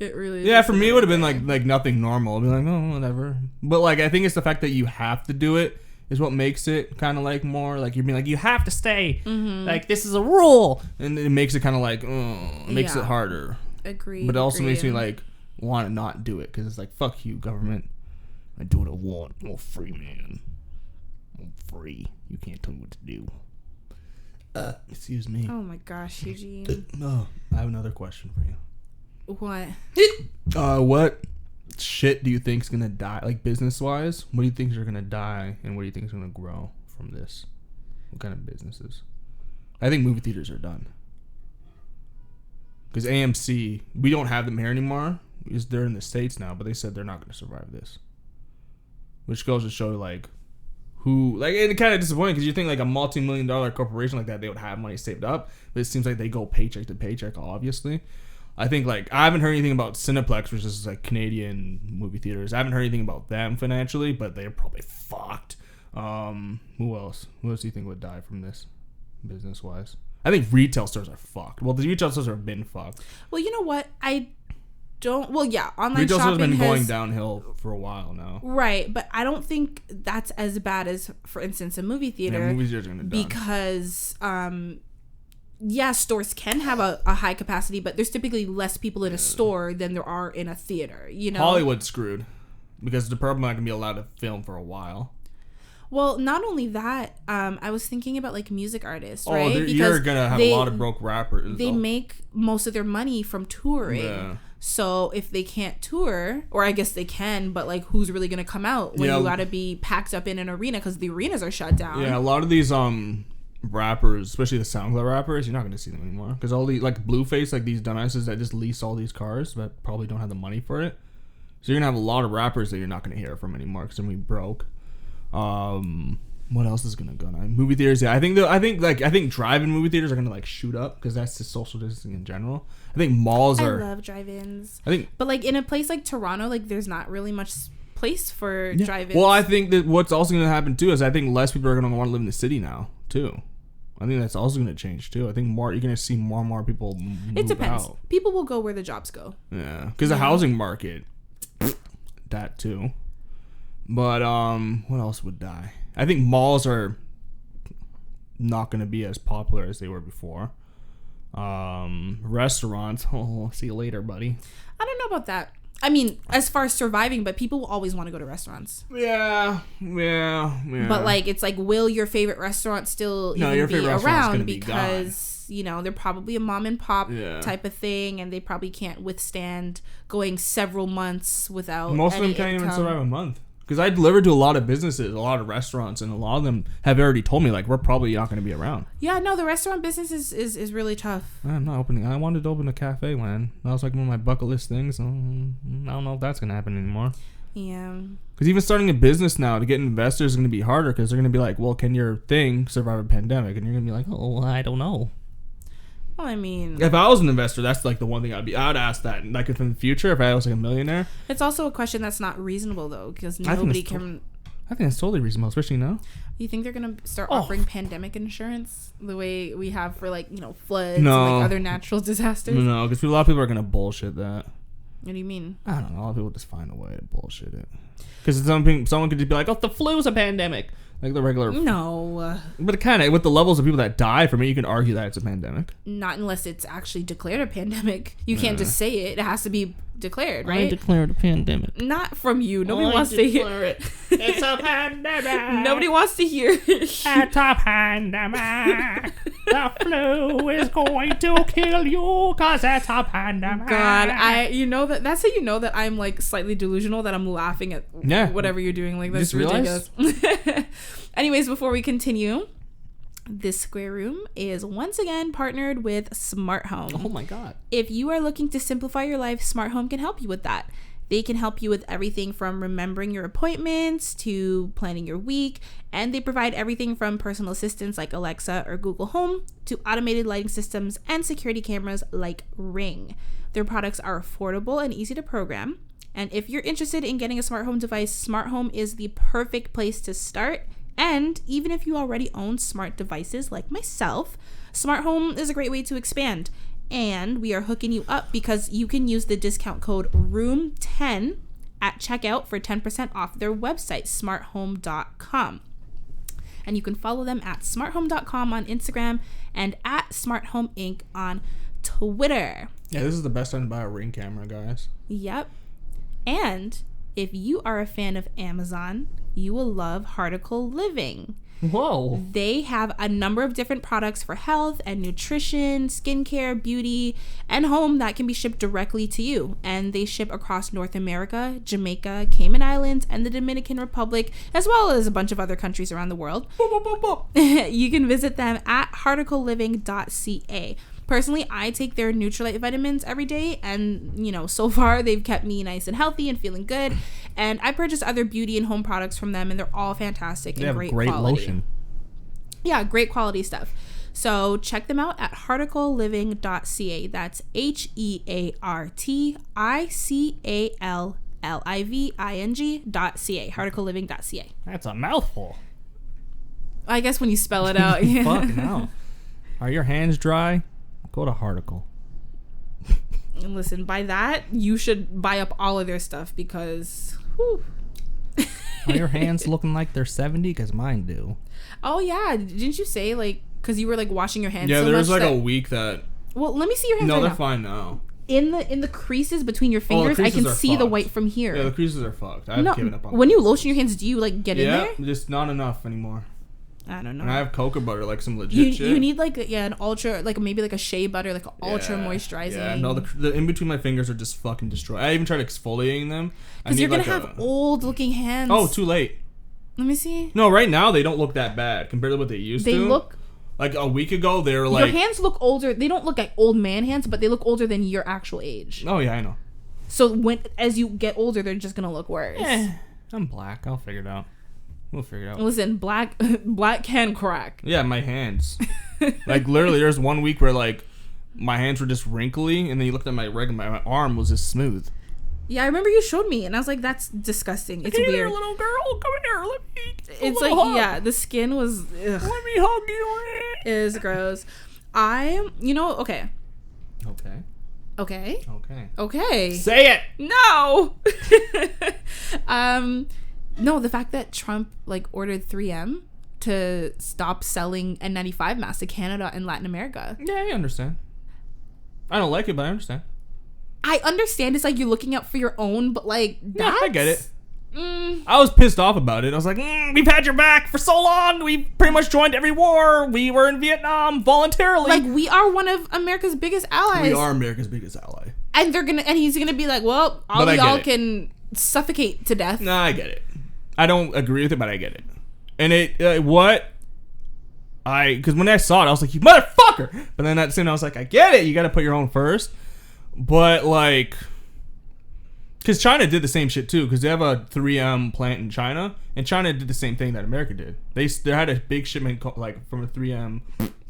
It really is. Yeah, for me, it would have been, like nothing normal. I'd be like, oh, whatever. But, like, I think it's the fact that you have to do it is what makes it kind of, like, more... Like, you're being like, you have to stay. Mm-hmm. Like, this is a rule. And it makes it kind of, like, it makes it harder. Agreed. But it also makes me, like, want to not do it. Because it's like, fuck you, government. I do what I want. I'm a free man. I'm free. You can't tell me what to do. Excuse me. Oh, my gosh, Eugene. No, I have another question for you. What? What shit do you think's gonna die, like business-wise? What do you think are gonna die, and what do you think is gonna grow from this? What kind of businesses? I think movie theaters are done. Because AMC, we don't have them here anymore. They're in the States now, but they said they're not gonna survive this. Which goes to show, like, who, like, it's kind of disappointing because you think like a multi-million-dollar corporation like that, they would have money saved up, but it seems like they go paycheck to paycheck, obviously. I think, like, I haven't heard anything about Cineplex, which is, like, Canadian movie theaters. I haven't heard anything about them financially, but they're probably fucked. Who else? Who else do you think would die from this, business-wise? I think retail stores are fucked. Well, the retail stores have been fucked. Well, you know what? don't. Well, yeah, online retail shopping has been going has downhill for a while now. right, but I don't think that's as bad as, for instance, a movie theater. Yeah, movie theaters are gonna die. Because yeah, stores can have a high capacity, but there's typically less people in a store than there are in a theater. You know, Hollywood's screwed because they're probably not gonna be allowed to film for a while. Well, not only that, I was thinking about like music artists, right? Because you're gonna have a lot of broke rappers. They make most of their money from touring. Yeah. So if they can't tour, or I guess they can, but like who's really gonna come out when you gotta be packed up in an arena because the arenas are shut down? Yeah, a lot of these rappers, especially the SoundCloud rappers, you're not gonna see them anymore because all the like Blueface, like these dumbasses that just lease all these cars but probably don't have the money for it. So you're gonna have a lot of rappers that you're not gonna hear from anymore because they're gonna be broke. What else is gonna go on? Movie theaters. Yeah, I think drive-in movie theaters are gonna like shoot up because that's just social distancing in general. I think malls are. I love drive-ins. But like in a place like Toronto, like there's not really much place for drive-ins. Well, I think that what's also gonna happen too is I think less people are gonna want to live in the city now too. I think that's also gonna change too. I think you're gonna see more and more people move It depends. out. People will go where the jobs go. Yeah, because the housing market, that too. But what else would die? I think malls are not going to be as popular as they were before. Restaurants. Oh, see you later, buddy. I don't know about that. I mean, as far as surviving, but people will always want to go to restaurants. Yeah. But like, it's like, will your favorite restaurant still even be around? Because you know they're probably a mom and pop type of thing, and they probably can't withstand going several months without. Most of them can't even survive a month. Because I delivered to a lot of businesses, a lot of restaurants, and a lot of them have already told me, like, we're probably not going to be around. Yeah, no, the restaurant business is really tough. I'm not opening. I wanted to open a cafe, man. That was like one of my bucket list things. So I don't know if that's going to happen anymore. Yeah. Because even starting a business now to get investors is going to be harder because they're going to be like, well, can your thing survive a pandemic? And you're going to be like, oh, I don't know. Well, I mean, if I was an investor, that's like the one thing I'd ask that. Like if in the future, if I was like a millionaire. It's also a question that's not reasonable though, because nobody can. I think it's totally reasonable, especially now. You think they're gonna start offering pandemic insurance the way we have for like floods and like other natural disasters? No, because a lot of people are gonna bullshit that. What do you mean? I don't know. A lot of people just find a way to bullshit it. Because someone could just be like, "Oh, the flu's a pandemic." Like the regular. No. But kind of with the levels of people that die from it, you can argue that it's a pandemic. Not unless it's actually declared a pandemic. You can't just say it. It has to be declared, right? I declared a pandemic. Not from you. Nobody wants to hear it. It's a pandemic. Nobody wants to hear it. It's a pandemic. The flu is going to kill you because it's a pandemic. God, that's how you know that I'm like slightly delusional, that I'm laughing at whatever you're doing. Like that's ridiculous. Anyways, before we continue, this Square Room is once again partnered with Smart Home. Oh my God. If you are looking to simplify your life, Smart Home can help you with that. They can help you with everything from remembering your appointments to planning your week, and they provide everything from personal assistants like Alexa or Google Home to automated lighting systems and security cameras like Ring. Their products are affordable and easy to program. And if you're interested in getting a smart home device, Smart Home is the perfect place to start. And even if you already own smart devices like myself, Smart Home is a great way to expand. And we are hooking you up because you can use the discount code ROOM10 at checkout for 10% off their website, smarthome.com. And you can follow them at smarthome.com on Instagram and at smarthomeinc on Twitter. Yeah, this is the best time to buy a Ring camera, guys. Yep. And if you are a fan of Amazon, you will love Harticle Living. Whoa. They have a number of different products for health and nutrition, skincare, beauty, and home that can be shipped directly to you. And they ship across North America, Jamaica, Cayman Islands, and the Dominican Republic, as well as a bunch of other countries around the world. You can visit them at harticleliving.ca. Personally, I take their Nutrilite vitamins every day, and so far they've kept me nice and healthy and feeling good. And I purchase other beauty and home products from them, and they're all fantastic and great quality. Lotion. Yeah, great quality stuff. So check them out at harticleliving.ca. That's HEARTICALLIVING.ca. harticleliving.ca. That's a mouthful. I guess when you spell it out. Yeah. Fucking hell. Are your hands dry? Go to Harticle. And listen, by that, you should buy up all of their stuff because... Whew. Are your hands looking like they're 70? Because mine do. Oh, yeah. Didn't you say, like, because you were, like, washing your hands yeah, so there was, much like, that... a week that... Well, let me see your hands No, right they're now. fine now. In the creases between your fingers, I can see the white from here. Yeah, the creases are fucked. I've given up on when you lotion your hands, do you, like, get in there? Yeah, just not enough anymore. I don't know. And I have cocoa butter, like some legit shit. You need, like, an ultra, like, maybe, like, a shea butter, like, ultra moisturizing. Yeah, no, the in between my fingers are just fucking destroyed. I even tried exfoliating them. Because you're going to have old-looking hands. Oh, too late. Let me see. No, right now they don't look that bad compared to what they used to. They look... Like, a week ago, they were like... Your hands look older. They don't look like old man hands, but they look older than your actual age. Oh, yeah, I know. So, as you get older, they're just going to look worse. I'm black. I'll figure it out. We'll figure it out. Listen, black can crack. Yeah, my hands. Like, literally, there's one week where, like, my hands were just wrinkly, and then you looked at my arm was just smooth. Yeah, I remember you showed me, and I was like, that's disgusting. It's weird. Little girl, come here, let me... It's like, yeah, the skin was... Ugh. Let me hug you. It is gross. Okay. Okay. Okay. Okay. Okay. Say it! No! No, the fact that Trump, like, ordered 3M to stop selling N95 masks to Canada and Latin America. Yeah, I understand. I don't like it, but I understand. I understand it's like you're looking out for your own, but, like, that's... Yeah, I get it. I was pissed off about it. I was like, we've had your back for so long. We pretty much joined every war. We were in Vietnam voluntarily. Like, we are one of America's biggest allies. We are America's biggest ally. And he's gonna be like, well, all of y'all can suffocate to death. Nah, I get it. I don't agree with it, but I get it. And because when I saw it, I was like, you motherfucker. But then at the same time, I was like, I get it. You got to put your own first. But, like, because China did the same shit, too. Because they have a 3M plant in China. And China did the same thing that America did. They had a big shipment, like, from a 3M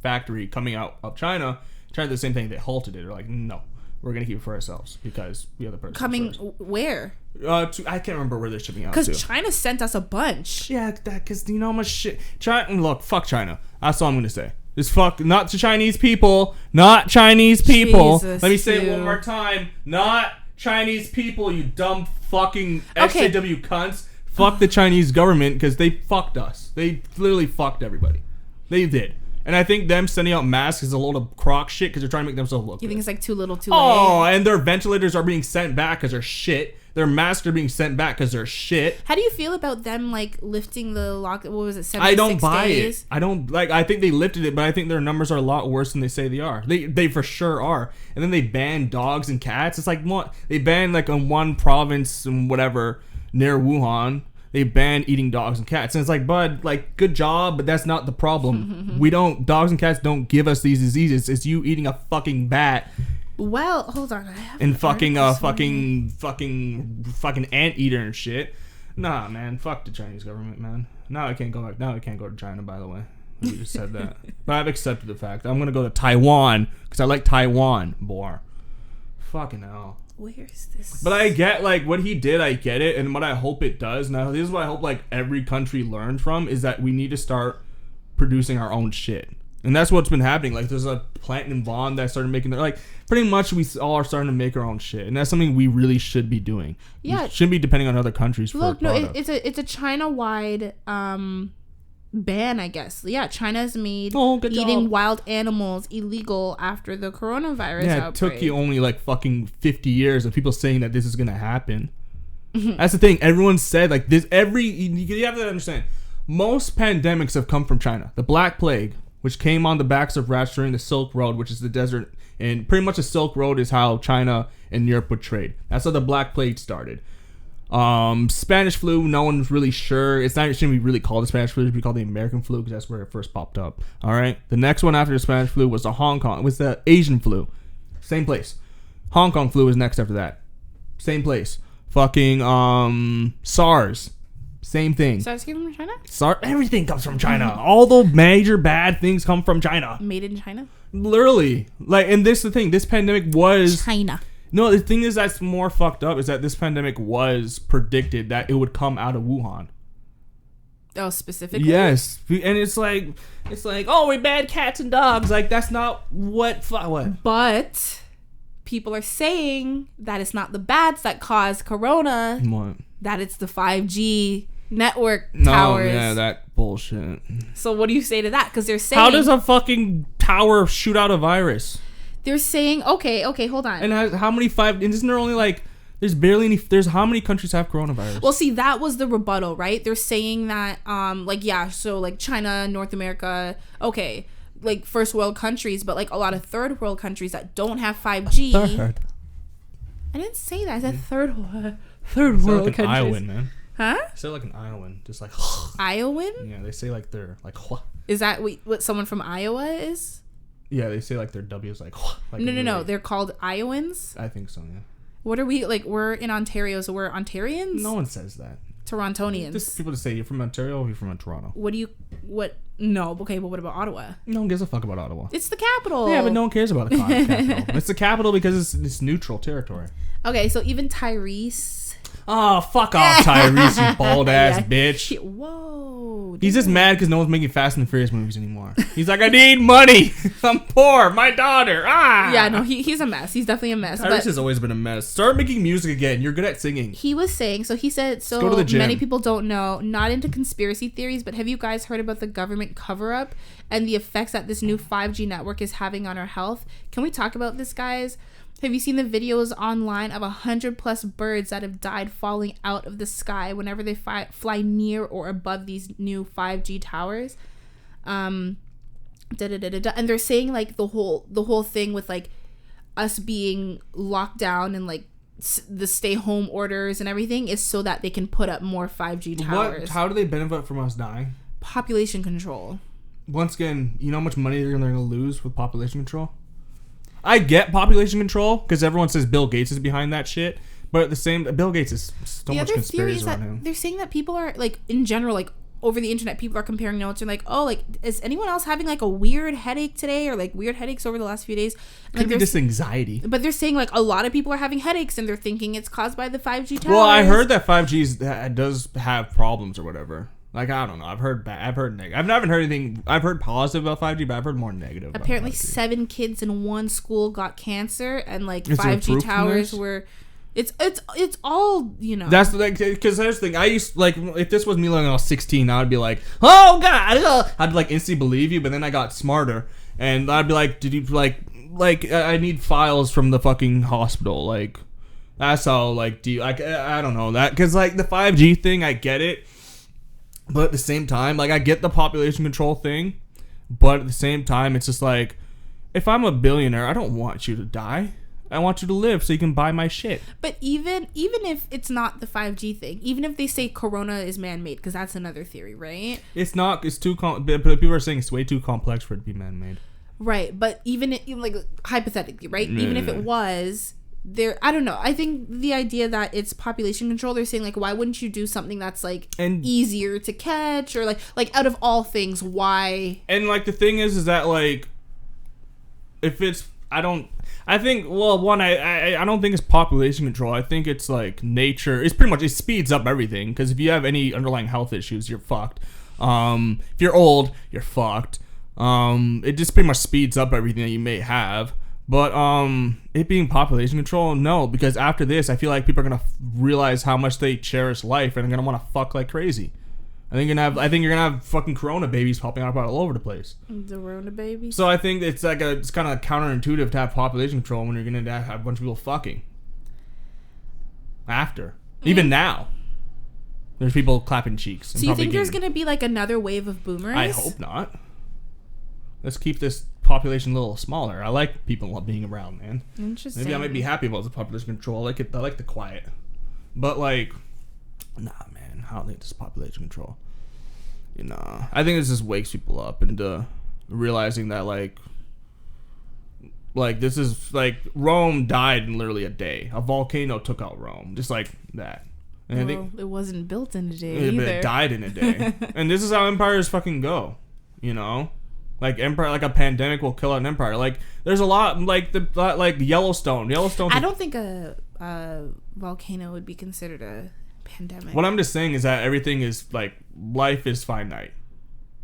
factory coming out of China. China did the same thing. They halted it. They're like, no. We're going to keep it for ourselves because we are the person. Coming where? I can't remember where they're shipping out to. Because China sent us a bunch. Yeah, because you know how much shit. China, look, fuck China. That's all I'm going to say. Just fuck, not to Chinese people. Not Chinese people. Jesus, let me say it one more time. Not Chinese people, you dumb fucking XJW cunts. Fuck the Chinese government because they fucked us. They literally fucked everybody. They did. And I think them sending out masks is a load of crock shit because they're trying to make themselves look You good. think it's like too little too late? Oh, and their ventilators are being sent back because they're shit. Their masks are being sent back because they're shit. How do you feel about them, like, lifting the lock? What was it, 76 I don't buy days? it. I don't, like, I think they lifted it, but I think their numbers are a lot worse than they say they are. They for sure are. And then they ban dogs and cats. It's like, what? They banned, like, in one province and whatever near Wuhan. They banned eating dogs and cats. And it's like, bud, like, good job, but that's not the problem. Dogs and cats don't give us these diseases. It's you eating a fucking bat. Well, hold on. And fucking anteater and shit. Nah, man, fuck the Chinese government, man. Now I can't go back. Now I can't go to China, by the way. We just said that. But I've accepted the fact. I'm gonna go to Taiwan because I like Taiwan more. Fucking hell. Where is this? But I get, like, what he did, I get it. And what I hope it does, now this is what I hope, like, every country learns from, is that we need to start producing our own shit. And that's what's been happening. Like, there's a plant in Vaughan that started making, like, pretty much we all are starting to make our own shit. And that's something we really should be doing. Yeah. We shouldn't be depending on other countries for a product. It's a China-wide ban, I guess. Yeah, China's made eating wild animals illegal after the coronavirus outbreak. It took you only, like, fucking 50 years of people saying that this is going to happen. That's the thing. Everyone said, like, this, you have to understand, most pandemics have come from China. The Black Plague, which came on the backs of rats during the Silk Road, which is the desert, and pretty much the Silk Road is how China and Europe would trade. That's how the Black Plague started. Spanish flu, no one's really sure. It shouldn't be really called the Spanish flu. It should be called the American flu because that's where it first popped up. All right. The next one after the Spanish flu was the Hong Kong. It was the Asian flu. Same place. Hong Kong flu was next after that. Same place. Fucking SARS. Same thing. SARS came from China? Everything comes from China. All the major bad things come from China. Made in China? Literally. Like, and this is the thing. This pandemic was China. No, the thing is that's more fucked up is that this pandemic was predicted that it would come out of Wuhan. Oh, specifically? Yes. And it's like, oh, we banned cats and dogs. Like, that's not what. But people are saying that it's not the bats that cause corona. What? That it's the 5G network No, towers. yeah, that bullshit. So what do you say to that? Because they're saying... How does a fucking tower shoot out a virus? They're saying... Okay, hold on. And how many and isn't there only like... There's barely any... There's how many countries have coronavirus? Well, see, that was the rebuttal, right? They're saying that, like, yeah, so, like, China, North America, okay, like, first world countries, but, like, a lot of third world countries that don't have 5G. Third. I didn't say that. I said third world like countries. an Iowan, man. Huh? Say like an Iowan, just like... Iowan? Yeah, they say like they're like... Is that what someone from Iowa is? Yeah, they say like their W is like... No. They're called Iowans? I think so, yeah. What are we, like, we're in Ontario, so we're Ontarians? No one says that. Torontonians. Just people just say, you're from Ontario or you're from Toronto. No, okay, but what about Ottawa? No one gives a fuck about Ottawa. It's the capital. Yeah, but no one cares about the capital. It's the capital because it's neutral territory. Okay, so even Tyrese... Oh, fuck off, Tyrese, you bald ass bitch. Whoa. He's just mad because no one's making Fast and Furious movies anymore. He's like, I need money. I'm poor. My daughter. Yeah, no, he's a mess. He's definitely a mess. Tyrese has always been a mess. Start making music again. You're good at singing. He was saying, so he said, so go to the gym. Many people don't know, not into conspiracy theories, but have you guys heard about the government cover-up and the effects that this new 5G network is having on our health? Can we talk about this, guys? Have you seen the videos online of 100+ birds that have died falling out of the sky whenever they fly near or above these new 5G towers? And they're saying like the whole thing with like us being locked down and like the stay home orders and everything is so that they can put up more 5G towers. How do they benefit from us dying? Population control. Once again, you know how much money they're going to lose with population control? I get population control because everyone says Bill Gates is behind that shit, but at the same, Bill Gates is so much conspiracy around him. They're saying that people are like in general, like over the internet, people are comparing notes and like, oh, like is anyone else having like a weird headache today or like weird headaches over the last few days? Could be just anxiety. But they're saying like a lot of people are having headaches and they're thinking it's caused by the 5G towers. Well, I heard that 5G does have problems or whatever. Like, I don't know. I've heard negative. I haven't heard anything. I've heard positive about 5G, but I've heard more negative. Apparently, about 5G. 7 kids in one school got cancer, and like 5G towers were. It's all, you know. That's like, because here's the thing. I used like if this was me when I was 16, I would be like, oh god, I'd like instantly believe you. But then I got smarter, and I'd be like, did you like I need files from the fucking hospital, like that's how like do you like I don't know that because like the 5G thing, I get it. But at the same time, like, I get the population control thing, but at the same time, it's just like, if I'm a billionaire, I don't want you to die. I want you to live so you can buy my shit. But even if it's not the 5G thing, even if they say Corona is man-made, because that's another theory, right? It's not. It's too but people are saying it's way too complex for it to be man-made. Right, but even like hypothetically, right? Even if it was... I don't know. I think the idea that it's population control, they're saying like, why wouldn't you do something that's like easier to catch or like out of all things, why? And like the thing is that like, if it's, I don't think it's population control. I think it's like nature. It's pretty much, it speeds up everything because if you have any underlying health issues, you're fucked. If you're old, you're fucked. It just pretty much speeds up everything that you may have. But it being population control, no, because after this, I feel like people are gonna realize how much they cherish life and are gonna want to fuck like crazy. I think you're gonna have fucking Corona babies popping up all over the place. The Corona babies. So I think it's like it's kind of counterintuitive to have population control when you're gonna have a bunch of people fucking. After, even now, there's people clapping cheeks. So you think there's gonna be like another wave of boomers? I hope not. Let's keep this population a little smaller. I like people being around, man. Interesting. Maybe I might be happy about the population control. I like it. I like the quiet. But like, nah, man. I don't think this is population control. You know, I think this just wakes people up into realizing that like this is like Rome died in literally a day. A volcano took out Rome, just like that. And well, I think it wasn't built in a day either. But it died in a day. And this is how empires fucking go. You know. Like empire, like a pandemic will kill an empire. Like there's a lot, like Yellowstone. I don't think a volcano would be considered a pandemic. What I'm just saying is that everything is like life is finite.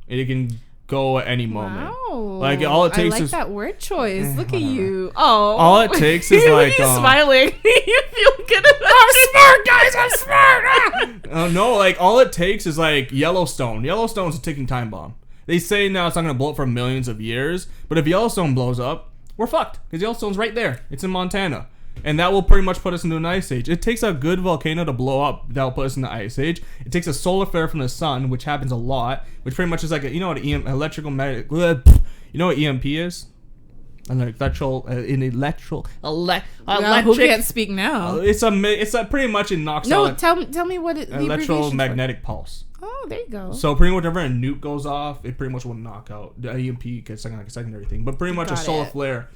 It can go at any moment. Wow. Like all it takes I like is that word choice. Look at you. Oh. all it takes is like you smiling. You feel good about I'm smart, guys. I'm smart. No, like all it takes is like Yellowstone. Yellowstone's a ticking time bomb. They say now it's not gonna blow up for millions of years, but if Yellowstone blows up, we're fucked because Yellowstone's right there. It's in Montana. And that will pretty much put us into an ice age. It takes a good volcano to blow up. That will put us in the ice age. It takes a solar flare from the sun, which happens a lot, which pretty much is like, you know what electrical magnetic, you know what EMP is? Who can't speak now? It's a pretty much it knocks no, out. Tell me what it. Electromagnetic pulse. Oh, there you go. So pretty much whenever a nuke goes off, it pretty much will knock out the EMP. It's like a secondary thing, but pretty much a solar flare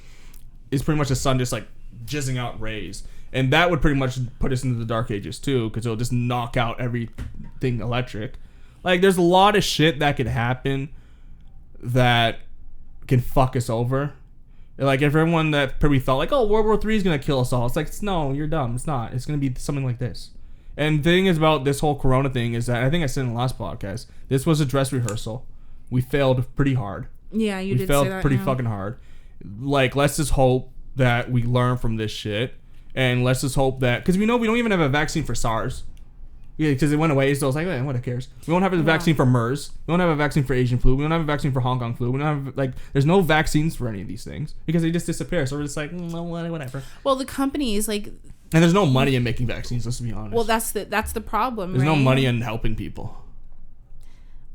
is pretty much the sun just like jizzing out rays, and that would pretty much put us into the dark ages too, because it'll just knock out everything electric. Like there's a lot of shit that could happen that can fuck us over. Like everyone that probably thought like, oh, World War III is gonna kill us all. It's like, no, you're dumb. It's not. It's gonna be something like this. And the thing is about this whole Corona thing is that I think I said in the last podcast, this was a dress rehearsal. We failed pretty hard. Yeah, you did say failed that, pretty yeah. fucking hard. Like let's just hope that we learn from this shit, and let's just hope that, because we know we don't even have a vaccine for SARS, yeah, because it went away. So it's like, what cares? We don't have a vaccine for MERS. We don't have a vaccine for Asian flu. We don't have a vaccine for Hong Kong flu. We don't have there's no vaccines for any of these things because they just disappear. So we're just like, well, whatever. Well, the companies like, and there's no money in making vaccines. Let's be honest. well, that's the problem. There's right? no money in helping people.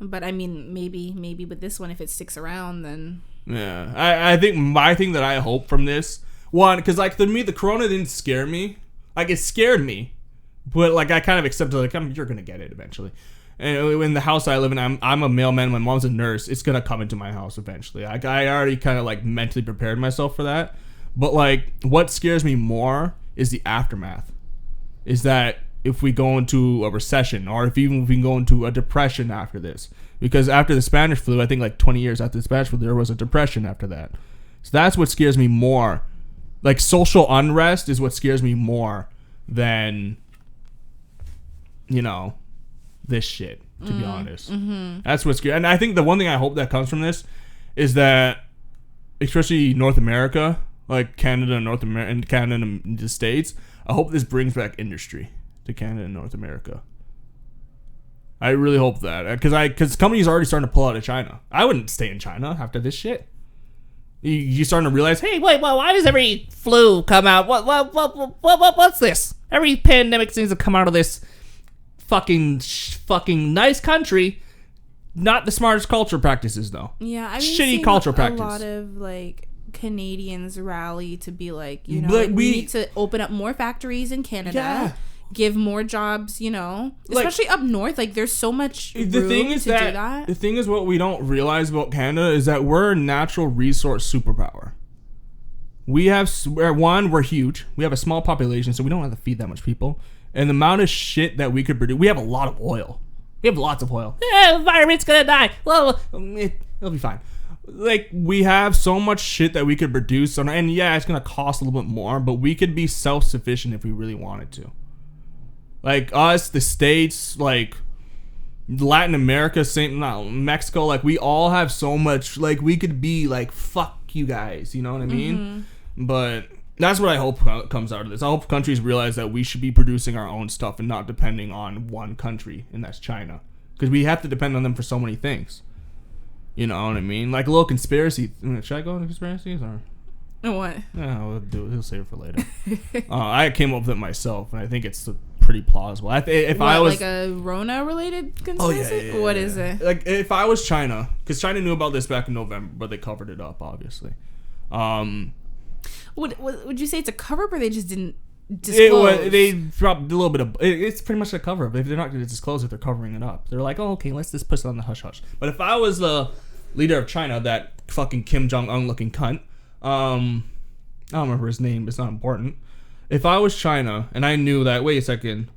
But I mean, maybe with this one, if it sticks around, then yeah, I think my thing that I hope from this one, because like to me the Corona didn't scare me. Like it scared me, but like I kind of accepted like you're gonna get it eventually. And in the house I live in, I'm a mailman. My mom's a nurse. It's gonna come into my house eventually. Like I already kind of like mentally prepared myself for that. But like what scares me more is the aftermath. Is that if we go into a recession, or if we can go into a depression after this, because after the Spanish flu, I think like 20 years after the Spanish flu, there was a depression after that. So that's what scares me more. Like social unrest is what scares me more than, you know, this shit, to be honest. Mm-hmm. That's what's scary. And I think the one thing I hope that comes from this is that, especially North America, like Canada and North America, and Canada and the States, I hope this brings back industry to Canada and North America. I really hope that, because companies are already starting to pull out of China. I wouldn't stay in China after this shit. You starting to realize, hey, wait, well, why does every flu come out? What's this? Every pandemic seems to come out of this fucking nice country. Not the smartest culture practices, though. Yeah, I mean, shitty culture practice. A lot of like Canadians rally to be like, you know, But we need to open up more factories in Canada. Yeah. Give more jobs, you know, especially up north. Like, there's so much room to do that. The thing is, what we don't realize about Canada is that we're a natural resource superpower. We're huge. We have a small population, so we don't have to feed that much people. And the amount of shit that we could produce, we have a lot of oil. We have lots of oil. Yeah, the environment's gonna die. Well, it'll be fine. Like, we have so much shit that we could produce, and yeah, it's gonna cost a little bit more, but we could be self-sufficient if we really wanted to. Like us, the States, like Latin America, Mexico, like we all have so much, like we could be like, fuck you guys, you know what I mean? Mm-hmm. But that's what I hope comes out of this. I hope countries realize that we should be producing our own stuff and not depending on one country, and that's China. Because we have to depend on them for so many things. You know what I mean? Like a little conspiracy. Should I go into conspiracies or? What? Yeah, we'll do it. We'll save it for later. I came up with it myself, and I think it's pretty plausible. If I was like a Rona-related conspiracy? Yeah. What is it? Like if I was China, because China knew about this back in November, but they covered it up, obviously. Would you say it's a cover-up, or they just didn't disclose? They dropped a little bit of. It's pretty much a cover-up. If they're not going to disclose it, they're covering it up. They're like, oh, okay, let's just put it on the hush hush. But if I was the leader of China, that fucking Kim Jong-un looking cunt. I don't remember his name, but it's not important. If I was China and I knew that, wait a second,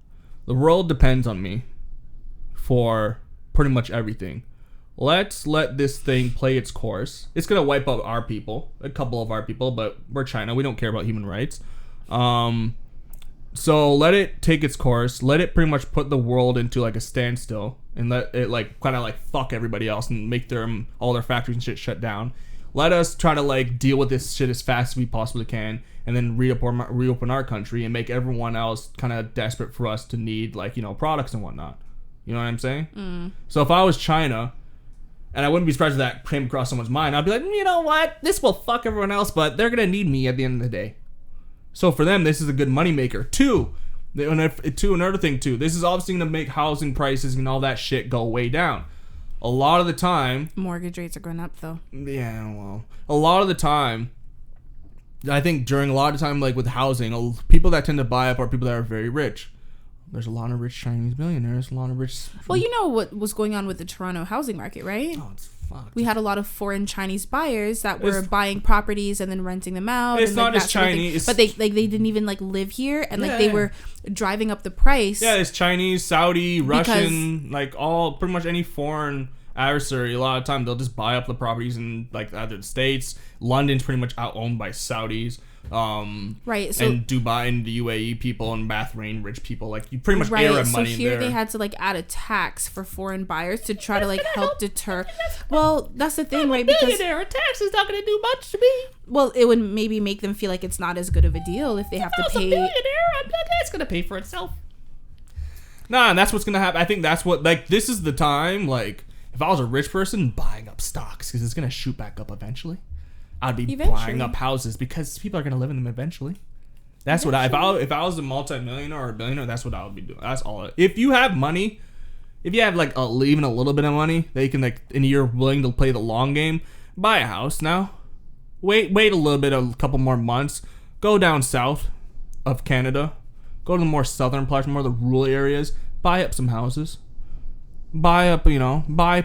the world depends on me for pretty much everything. Let's let this thing play its course. It's going to wipe out our people, a couple of our people, but we're China. We don't care about human rights. So let it take its course. Let it pretty much put the world into like a standstill and let it like kind of like fuck everybody else and make all their factories and shit shut down. Let us try to like deal with this shit as fast as we possibly can, and then reopen our country and make everyone else kind of desperate for us to need like, you know, products and whatnot. You know what I'm saying? So if I was China, and I wouldn't be surprised if that came across someone's mind, I'd be like, you know what? This will fuck everyone else, but they're gonna need me at the end of the day. So for them, this is a good moneymaker. Two, another thing too, this is obviously going to make housing prices and all that shit go way down. A lot of the time... Mortgage rates are going up, though. Yeah, well, a lot of the time, I think during a lot of time, like with housing, people that tend to buy up are people that are very rich. There's a lot of rich Chinese millionaires, a lot of rich... Well, you know what was going on with the Toronto housing market, right? Oh, it's fucked. We had a lot of foreign Chinese buyers that were buying properties and then renting them out. It's and not like just Chinese. But they didn't even like live here, and like they were driving up the price. Yeah, it's Chinese, Saudi, Russian, like all pretty much any foreign adversary. A lot of time they'll just buy up the properties in like either the States. London's pretty much owned by Saudis. Right, so and Dubai and the UAE people and Bahrain rich people, like you pretty much right, air so money here in there. they had to like add a tax for foreign buyers to try to like help deter. Well, that's the thing, right? Because a tax is not going to do much to me. Well, it would maybe make them feel like it's not as good of a deal if they have to pay. It's going to pay for itself. Nah, and that's what's going to happen. I think that's what, like, this is the time, like, if I was a rich person, buying up stocks, because it's going to shoot back up eventually. I'd be buying up houses because people are going to live in them eventually. That's what if I was a multi-millionaire or a billionaire, that's what I would be doing. That's all. If you have money, if you have like even a little bit of money that you can like, and you're willing to play the long game, buy a house now. Wait a little bit, a couple more months. Go down south of Canada. Go to the more southern parts, more of the rural areas. Buy up some houses. Buy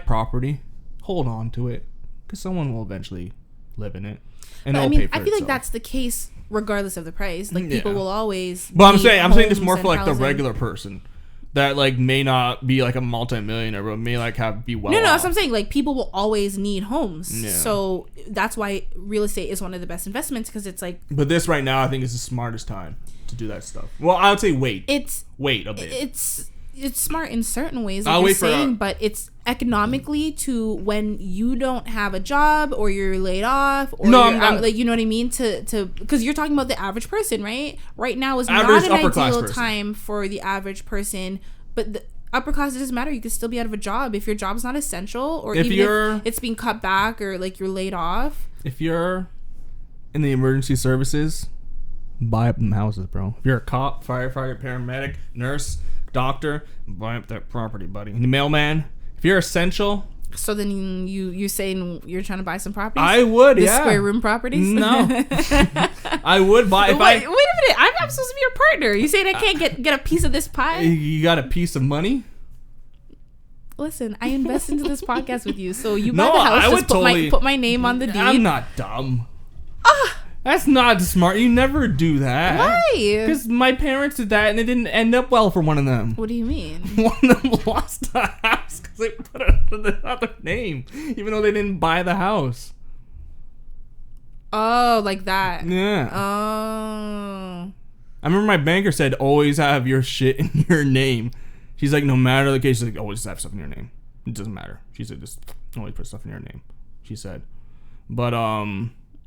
property. Hold on to it, because someone will eventually live in it, and but, I feel itself. Like that's the case regardless of the price. Like people will always. But I'm saying this more for like the regular person that like may not be like a multi-millionaire, but may like be well. No, that's what I'm saying. Like people will always need homes, so that's why real estate is one of the best investments, because it's like. But this right now, I think is the smartest time to do that stuff. Well, I would say wait a bit. It's smart in certain ways, like you're saying, but it's economically to when you don't have a job or you're laid off or like, you know what I mean, to because you're talking about the average person, right? Right now is not an ideal time for the average person, but the upper class, it doesn't matter. You could still be out of a job if your job's not essential, or if it's being cut back, or like you're laid off. If you're in the emergency services, buy up them houses, bro. If you're a cop, firefighter, paramedic, nurse, doctor, buy up that property, buddy. And the mailman, if you're essential. So then you're saying you're trying to buy some properties? I would, the square room properties? No. I would buy. Wait a minute. I'm supposed to be your partner. You saying I can't get a piece of this pie? You got a piece of money? Listen, I invest into this podcast with you, so you buy the house. I would put my name on the deed. I'm not dumb. That's not smart. You never do that. Why? Because my parents did that and it didn't end up well for one of them. What do you mean? One of them lost the house because they put it under the other name, even though they didn't buy the house. Oh, like that. Yeah. Oh. I remember my banker said, always have your shit in your name. She's like, no matter the case, she's like, always have stuff in your name. It doesn't matter. She said, just always put stuff in your name. She said. But,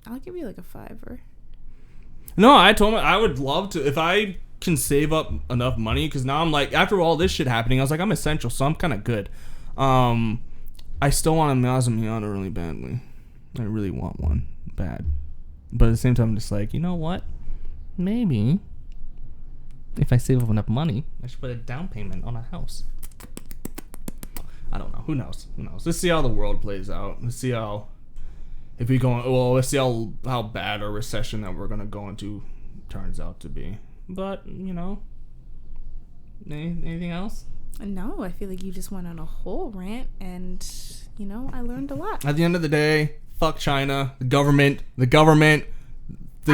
I'll give you like a $5. No, I told him I would love to if I can save up enough money, because now I'm like, after all this shit happening, I was like, I'm essential, so I'm kind of good. I still want a Miata really badly. I really want one bad, but at the same time, I'm just like, you know what? Maybe if I save up enough money, I should put a down payment on a house. I don't know. Who knows? Let's see how the world plays out. Let's see how. Let's see how bad a recession that we're going to go into turns out to be. But, anything else? No, I feel like you just went on a whole rant, and, I learned a lot. At the end of the day, fuck China, the government, the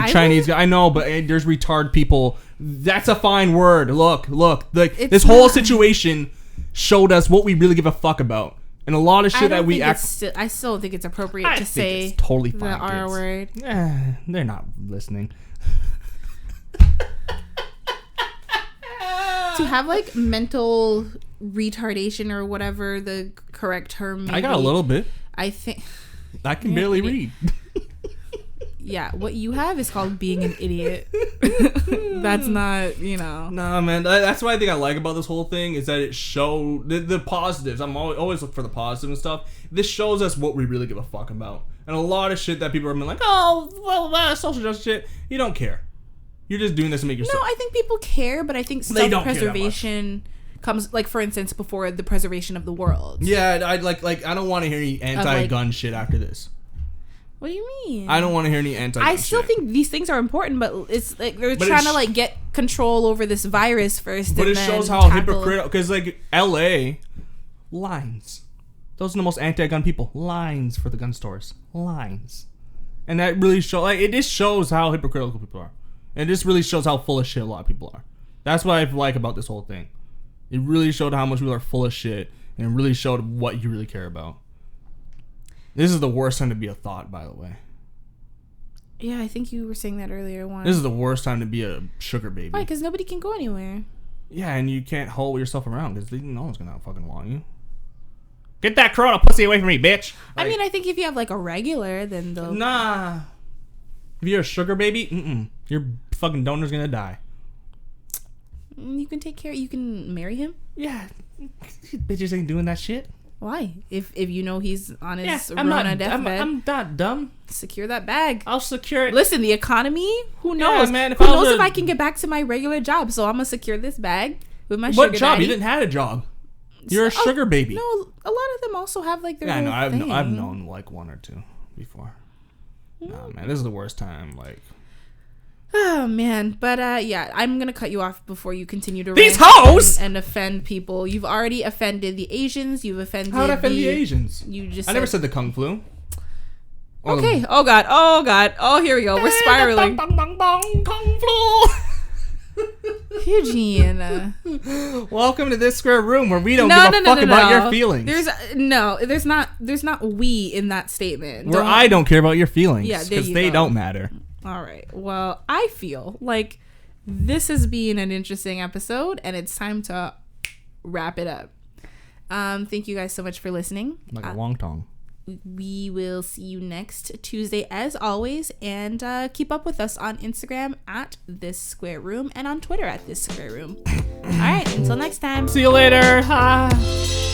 Chinese guy. I know, but there's retard people. That's a fine word. Look. This whole situation showed us what we really give a fuck about. And a lot of shit that we I still don't think it's appropriate to say it's totally fine, the R word. They're not listening. to have like mental retardation or whatever the correct term may I got a be, little bit. I think I can barely read. yeah, what you have is called being an idiot. That's not, Nah, man. That's what I think I like about this whole thing is that it showed the positives. I'm always look for the positive and stuff. This shows us what we really give a fuck about. And a lot of shit that people are like, oh, well, social justice shit. You don't care. You're just doing this to make yourself. No, I think people care, but I think self-preservation comes, like, for instance, before the preservation of the world. Yeah, I don't want to hear any anti-gun shit after this. What do you mean? I don't want to hear any anti-gun shit. I still think these things are important, but it's like they're trying to like get control over this virus first. But and it shows how hypocritical, because like LA lines. Those are the most anti-gun people. Lines for the gun stores. Lines. And that really shows, like, it just shows how hypocritical people are. And it just really shows how full of shit a lot of people are. That's what I like about this whole thing. It really showed how much people are full of shit, and it really showed what you really care about. This is the worst time to be a thought, by the way. Yeah, I think you were saying that earlier. This is the worst time to be a sugar baby. Why? Because nobody can go anywhere. Yeah, and you can't hold yourself around because no one's gonna fucking want you. Get that Corona pussy away from me, bitch. Like, I mean, I think if you have like a regular, then they'll... Nah. If you're a sugar baby, your fucking donor's gonna die. You can take care. You can marry him. Yeah, bitches ain't doing that shit. Why? If you know he's on his Rona deathbed, I'm not dumb. Secure that bag. I'll secure it. Listen, the economy. Who knows? Yeah, man, who knows if I can get back to my regular job? So I'm gonna secure this bag with my sugar What job? daddy. You didn't have a job. You're a sugar baby. No, a lot of them also have like their. Yeah, no, thing. I've known like one or two before. Nah, man, this is the worst time. Like. Oh man, but yeah, I'm gonna cut you off before you continue to these rant hoes and offend people. You've already offended the Asians. You've offended. How'd I offend the Asians? You just. I never said the kung flu. Okay. Oh god. Oh, here we go. We're spiraling. Kung flu. Eugene. Welcome to this square room where we don't give a fuck about your feelings. There's not we in that statement. Where I don't care about your feelings. Yeah, because they don't matter. All right. Well, I feel like this has been an interesting episode, and it's time to wrap it up. Thank you guys so much for listening. Like a wong tong. We will see you next Tuesday as always, and keep up with us on Instagram at This Square Room and on Twitter at This Square Room. All right. Until next time. See you later. Ha.